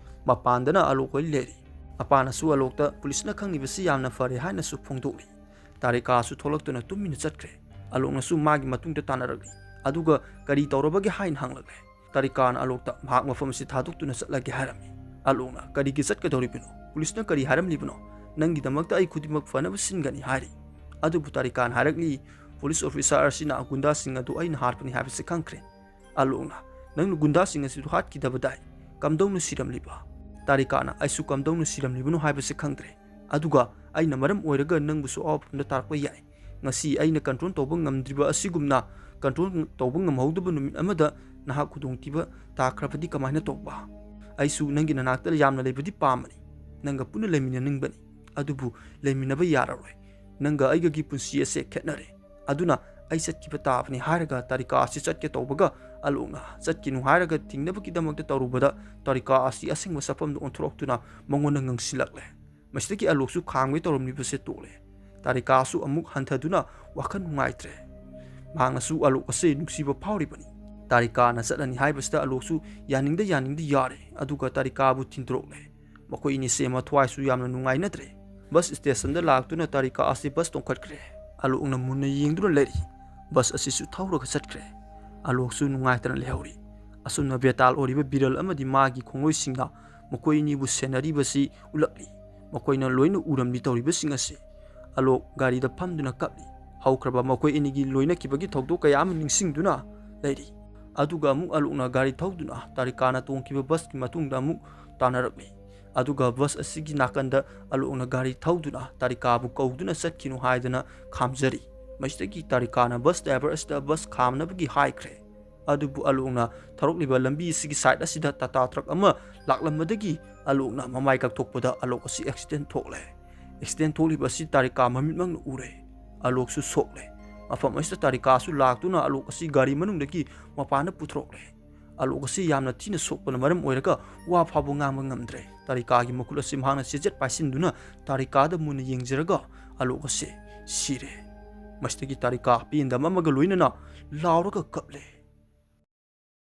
Speaker 1: ꯃꯄꯥꯟꯗꯅ ꯑꯂꯣꯛ ꯍꯣꯏ ꯂꯩꯔꯤ ꯃꯄꯥꯅꯁꯨ ꯑꯂꯣꯛꯇ ꯄꯨꯂꯤꯁꯅ ꯈꯪꯂꯤꯕꯁꯤ ꯌꯥꯝꯅ ꯐꯔꯦ ꯍꯥꯏꯅꯁꯨ ꯐꯣꯡꯗꯣꯛꯂꯤ ꯇꯥꯔꯤꯀꯥꯁꯨ ꯊꯣꯛꯂꯛꯇꯨꯅ ꯇꯨꯃꯤꯟꯅ ꯆꯠꯈ꯭ꯔꯦ ꯑꯂꯣꯛꯅꯁꯨ ꯃꯥꯒꯤ ꯃꯇꯨꯡꯗ ꯇꯥꯟꯅꯔꯛꯂꯤ ꯑꯗꯨꯒ ꯀꯔꯤ ꯇꯧꯔꯕꯒꯦ ꯍꯥꯏꯅ ꯍꯪꯂꯛꯂꯦ ꯇꯥꯔꯤꯀꯥꯅ ꯑꯂꯣꯛꯇ ꯃꯍꯥꯛ ꯃꯐꯝ ꯑꯁꯤ ꯊꯥꯗꯣꯛꯇꯨꯅ ꯆꯠꯂꯒꯦ ꯍꯥꯏꯔꯝꯃꯤ ꯑꯂꯣꯛꯅ ꯀꯔꯤꯒꯤ ꯆꯠꯀꯗꯧꯔꯤꯕꯅꯣ ꯄꯨꯂꯤꯁꯅ ꯀꯔꯤ ꯍꯥꯏꯔꯝꯂꯤꯕꯅꯣ ꯅꯪꯒꯤꯗꯃꯛꯇ ꯑꯩ ꯈꯨꯗꯤꯡꯃꯛ ꯐꯅꯕ ꯁꯤꯟꯒꯅꯤ ꯍꯥꯏꯔꯤ ꯑꯗꯨꯕꯨ ꯇꯥꯔꯤꯀꯥꯅ ꯍꯥꯏꯔꯛꯂꯤ ꯄꯨꯂꯤꯁ ꯑꯣꯐꯤꯁꯥꯔ ꯑꯁꯤꯅ ꯒꯨꯟꯗꯥꯁꯤꯡ ꯑꯗꯨ ꯑꯩꯅ ꯍꯥꯠꯄꯅꯤ ꯍꯥꯏꯕꯁꯤ ꯈꯪꯈ꯭ꯔꯦ ꯑꯂꯣꯛꯅ ꯅꯪꯅ ꯒꯨꯟꯗꯥꯁꯤꯡ ꯑꯁꯤꯗꯨ ꯍꯥꯠꯈꯤꯗꯕꯗꯥꯏ ꯀꯝꯗꯧꯅ ꯁꯤꯔꯝꯂꯤꯕ ꯇꯥꯔꯤꯀꯥꯅ ꯑꯩꯁꯨ ꯀꯝꯗꯧꯅ ꯁꯤꯔꯝꯂꯤꯕꯅꯣ ꯍꯥꯏꯕꯁꯤ ꯈꯪꯗ꯭ꯔꯦ ꯑꯗꯨꯒ ꯑꯩꯅ ꯃꯔꯝ ꯑꯣꯏꯔꯒ ꯅꯪꯕꯨꯁꯨ ꯑꯋꯥꯐꯝꯗ ꯇꯥꯔꯛꯄ ꯌꯥꯏ ꯉꯁꯤ ꯑꯩꯅ ꯀꯟꯇ꯭ꯔꯣꯜ ꯇꯧꯕ ꯉꯝꯗ꯭ꯔꯤꯕ ꯑꯁꯤꯒꯨꯝꯅ ꯀꯟꯇ꯭ꯔꯣꯜ ꯇꯧꯕ ꯉꯝꯍꯧꯗꯕ ꯅꯨꯃꯤꯠ ꯑꯃꯗ ꯅꯍꯥꯛ ꯈꯨꯗꯣꯡꯊꯤꯕ ꯇꯥꯈ꯭ꯔꯕꯗꯤ ꯀꯃꯥꯏꯅ ꯇꯧꯕ ꯑꯩꯁꯨ ꯅꯪꯒꯤ ꯅꯅꯥꯛꯇ ꯌꯥꯝꯅ ꯂꯩꯕꯗꯤ ꯄꯥꯝꯕꯅꯤ ꯅꯪꯒ ꯄꯨꯟꯅ ꯂꯩꯃꯤꯟꯅꯅꯤꯡꯕꯅꯤ ꯑꯗꯨꯕꯨ ꯂꯩꯃꯤꯟꯅꯕ ꯌꯥꯔꯔꯣꯏ ꯅꯪꯒ ꯑꯩꯒꯒꯤ ꯄꯨꯟꯁꯤ ꯑꯁꯦ ꯈꯦꯠꯅꯔꯦ ꯑꯗꯨꯅ ꯑꯩ ꯆꯠꯈꯤꯕ ꯇꯥꯕꯅꯤ ꯍꯥꯏꯔꯒ ꯇꯥꯔꯤꯀꯥ ꯑꯁꯤ ꯆꯠꯀꯦ ꯇꯧꯕꯒ ꯑꯂꯣꯛꯅ ꯆꯠꯈꯤꯅꯨ ꯍꯥꯏꯔꯒ ꯊꯤꯡꯅꯕꯒꯤꯗꯃꯛꯇ ꯇꯧꯔꯨꯕꯗ ꯇꯥꯔꯤꯀꯥ ꯑꯁꯤ ꯑꯁꯦꯡꯕ ꯆꯠꯐꯝꯗ ꯑꯣꯟꯊꯣꯔꯛꯇꯨꯅ ꯃꯉꯣꯟꯗ ꯉꯪꯁꯤꯜꯂꯛꯂꯦ ꯃꯁꯤꯗꯒꯤ ꯑꯂꯣꯛꯁꯨ ꯈꯥꯡꯕꯩ ꯇꯧꯔꯝꯂꯤꯕꯁꯦ ꯇꯣꯛꯂꯦ ꯇꯥꯔꯤꯀꯥꯁꯨ ꯑꯃꯨꯛ ꯍꯟꯊꯗꯨꯅ ꯋꯥꯈꯜ ꯅꯨꯡꯉꯥꯏꯇ꯭ꯔꯦ ꯃꯍꯥꯛꯅꯁꯨ ꯑꯂꯣꯛ ꯑꯁꯤ ꯅꯨꯡꯁꯤꯕ ꯐꯥꯎꯔꯤꯕꯅꯤ ꯇꯥꯔꯤꯀꯥꯅ ꯆꯠꯂꯅꯤ ꯍꯥꯏꯕꯁꯤꯗ ꯑꯂꯣꯛꯁꯨ ꯌꯥꯅꯤꯡꯗ ꯌꯥꯔꯦ ꯑꯗꯨꯒ ꯇꯥꯔꯤꯀꯥꯕꯨ ꯊꯤꯟꯗꯣꯔꯛꯂꯦ ꯃꯈꯣꯏ ꯑꯅꯤꯁꯦ ꯃꯊ꯭ꯋꯥꯏꯁꯨ ꯌꯥꯝꯅ ꯅꯨꯡꯉꯥꯏꯅꯗ꯭ꯔꯦ ꯕꯁ ꯁ꯭ꯇꯦꯁꯟꯗ ꯂꯥꯛꯇꯨꯅ ꯇꯥꯔꯤꯀꯥ ꯑꯁꯤ ꯕꯁ ꯇꯣꯡꯈꯠꯈ꯭ꯔꯦ ꯑꯂꯣꯛꯅ ꯃꯨꯟꯅ ꯌꯦꯡꯗꯨꯅ ꯂꯩꯔꯤ ꯕꯁ ꯑꯁꯤꯁꯨ ꯊꯧꯔꯒ ꯆꯠꯈ꯭ꯔꯦ ꯑꯂꯣꯛꯁꯨ ꯅꯨꯡꯉꯥꯏꯇꯅ ꯂꯩꯍꯧꯔꯤ ꯑꯁꯨꯝꯅ ꯕꯦꯇꯥꯜ ꯑꯣꯏꯔꯤꯕ ꯕꯤꯔꯜ ꯑꯃꯗꯤ ꯃꯥꯒꯤ ꯈꯣꯡꯂꯣꯏꯁꯤꯡꯅ ꯃꯈꯣꯏ ꯑꯅꯤꯕꯨ ꯁꯦꯟꯅꯔꯤꯕꯁꯤ ꯎꯠꯂꯛꯂꯤ ꯃꯈꯣꯏꯅ ꯂꯣꯏꯅ ꯎꯔꯝꯂꯤ ꯇꯧꯔꯤꯕꯁꯤꯡ ꯑꯁꯤ ꯑꯂꯣꯛ ꯒꯥꯔꯤꯗ ꯐꯝꯗꯨꯅ ꯀꯞꯂꯤ ꯍꯧꯈ꯭ꯔꯕ ꯃꯈꯣꯏ ꯑꯅꯤꯒꯤ ꯂꯣꯏꯅꯈꯤꯕꯒꯤ ꯊꯧꯗꯣꯛ ꯀꯌా ꯑꯃ ꯅꯤꯡꯁꯤꯡꯗꯨꯅ ꯂꯩꯔꯤ ꯑꯗꯨꯒ ꯑꯃꯨꯛ ꯑꯂꯣꯛꯅ ꯒꯥꯔꯤ ꯊꯧꯗꯨꯅ ꯇꯥꯔꯤꯀꯥꯅ ꯇꯣꯡꯈꯤꯕ ꯕꯁꯀꯤ ꯃꯇꯨꯡꯗ ꯑꯃꯨꯛ ꯇꯥꯟꯅꯔꯛꯂꯤ ꯑꯗꯨꯒ ꯕꯁ ꯑꯁꯤꯒꯤ ꯅꯥꯀꯟꯗ ꯑꯂꯣꯛꯅ ꯒꯥꯔꯤ ꯊꯧꯗꯨꯅ ꯇꯥꯔꯤꯀꯥꯕు ꯀꯧꯗꯨꯅ ꯆꯠꯈꯤꯅꯨ ꯍꯥꯏꯗꯅ ꯈꯥꯝꯖꯔꯤ ꯃꯁꯤꯗꯒꯤ ꯇꯥꯔꯤꯀꯥꯅ ꯕꯁ ꯗ꯭राꯏꯚꯔ ꯑꯁꯤꯗ ꯕꯁ ꯈꯥꯝꯅꯕꯒꯤ ꯍꯥꯏꯈ꯭ꯔꯦ ꯑꯗꯨꯕꯨ ꯑꯂꯣꯛꯅ ꯊꯧꯔꯛꯂꯤꯕ ꯂꯝꯕꯤ ꯑꯁꯤꯒꯤ ꯁꯥꯏꯠ ꯑꯁꯤꯗ ꯇꯥꯇꯥ ꯇ꯭ꯔꯛ ꯑꯃ ꯂꯥꯛꯂꯝꯕꯗꯒꯤ ꯑꯂꯣꯛꯅ ꯃꯃꯥꯏ ꯀꯛꯊꯣꯛꯄꯗ ꯑꯂꯣꯛ ꯑꯁꯤ ꯑꯦꯛꯁꯤꯗꯦꯟ ꯊꯣꯛꯂꯦ ꯑꯦꯛꯁꯤꯗꯦꯟ ꯊꯣꯛꯂꯤꯕ ꯑꯁꯤ ꯇꯥꯔꯤꯀꯥ ꯃꯃꯤꯠꯃꯛꯅ ꯎꯔꯦ ꯑꯂꯣꯛꯁꯨ ꯁꯣꯛꯂꯦ ꯃꯐꯝ ꯑꯁꯤꯗ ꯇꯥꯔꯤꯀꯥꯁꯨ ꯂꯥꯛꯇꯨꯅ ꯑꯂꯣꯛ ꯑꯁꯤ ꯒꯥꯔꯤ ꯃꯅꯨꯡꯗꯒꯤ ꯃꯄꯥꯟꯗ ꯄꯨꯊꯣꯔꯛꯂꯦ ꯑꯂꯣꯛ ꯑꯁꯤ ꯌꯥꯝꯅ ꯊꯤꯅ ꯁꯣꯛꯄꯅ ꯃꯔꯝ ꯑꯣꯏꯔꯒ ꯋꯥ ꯐꯥꯎꯕ ꯉꯥꯡꯕ ꯉꯝꯗ꯭ꯔꯦ ꯇꯥꯔꯤꯀꯥꯒꯤ ꯃꯈꯨꯠ ꯑꯁꯤ ꯃꯍꯥꯛꯅ ꯆꯦꯖꯦꯠ ꯄꯥꯏꯁꯤꯟꯗꯨꯅ ꯇꯥꯔꯤꯀꯥꯗ ꯃꯨꯟꯅ ꯌꯦꯡꯖꯔꯒ ꯑꯂꯣꯛ ꯑꯁꯤ ꯁꯤꯔꯦ ꯃꯁꯤꯗꯒꯤ ꯇꯥꯔꯤꯀꯥ ꯄꯦꯟꯗꯕ ꯑꯃꯒ ꯂꯣꯏꯅꯅ ꯂꯥꯎꯔꯒ ꯀꯞꯂꯦ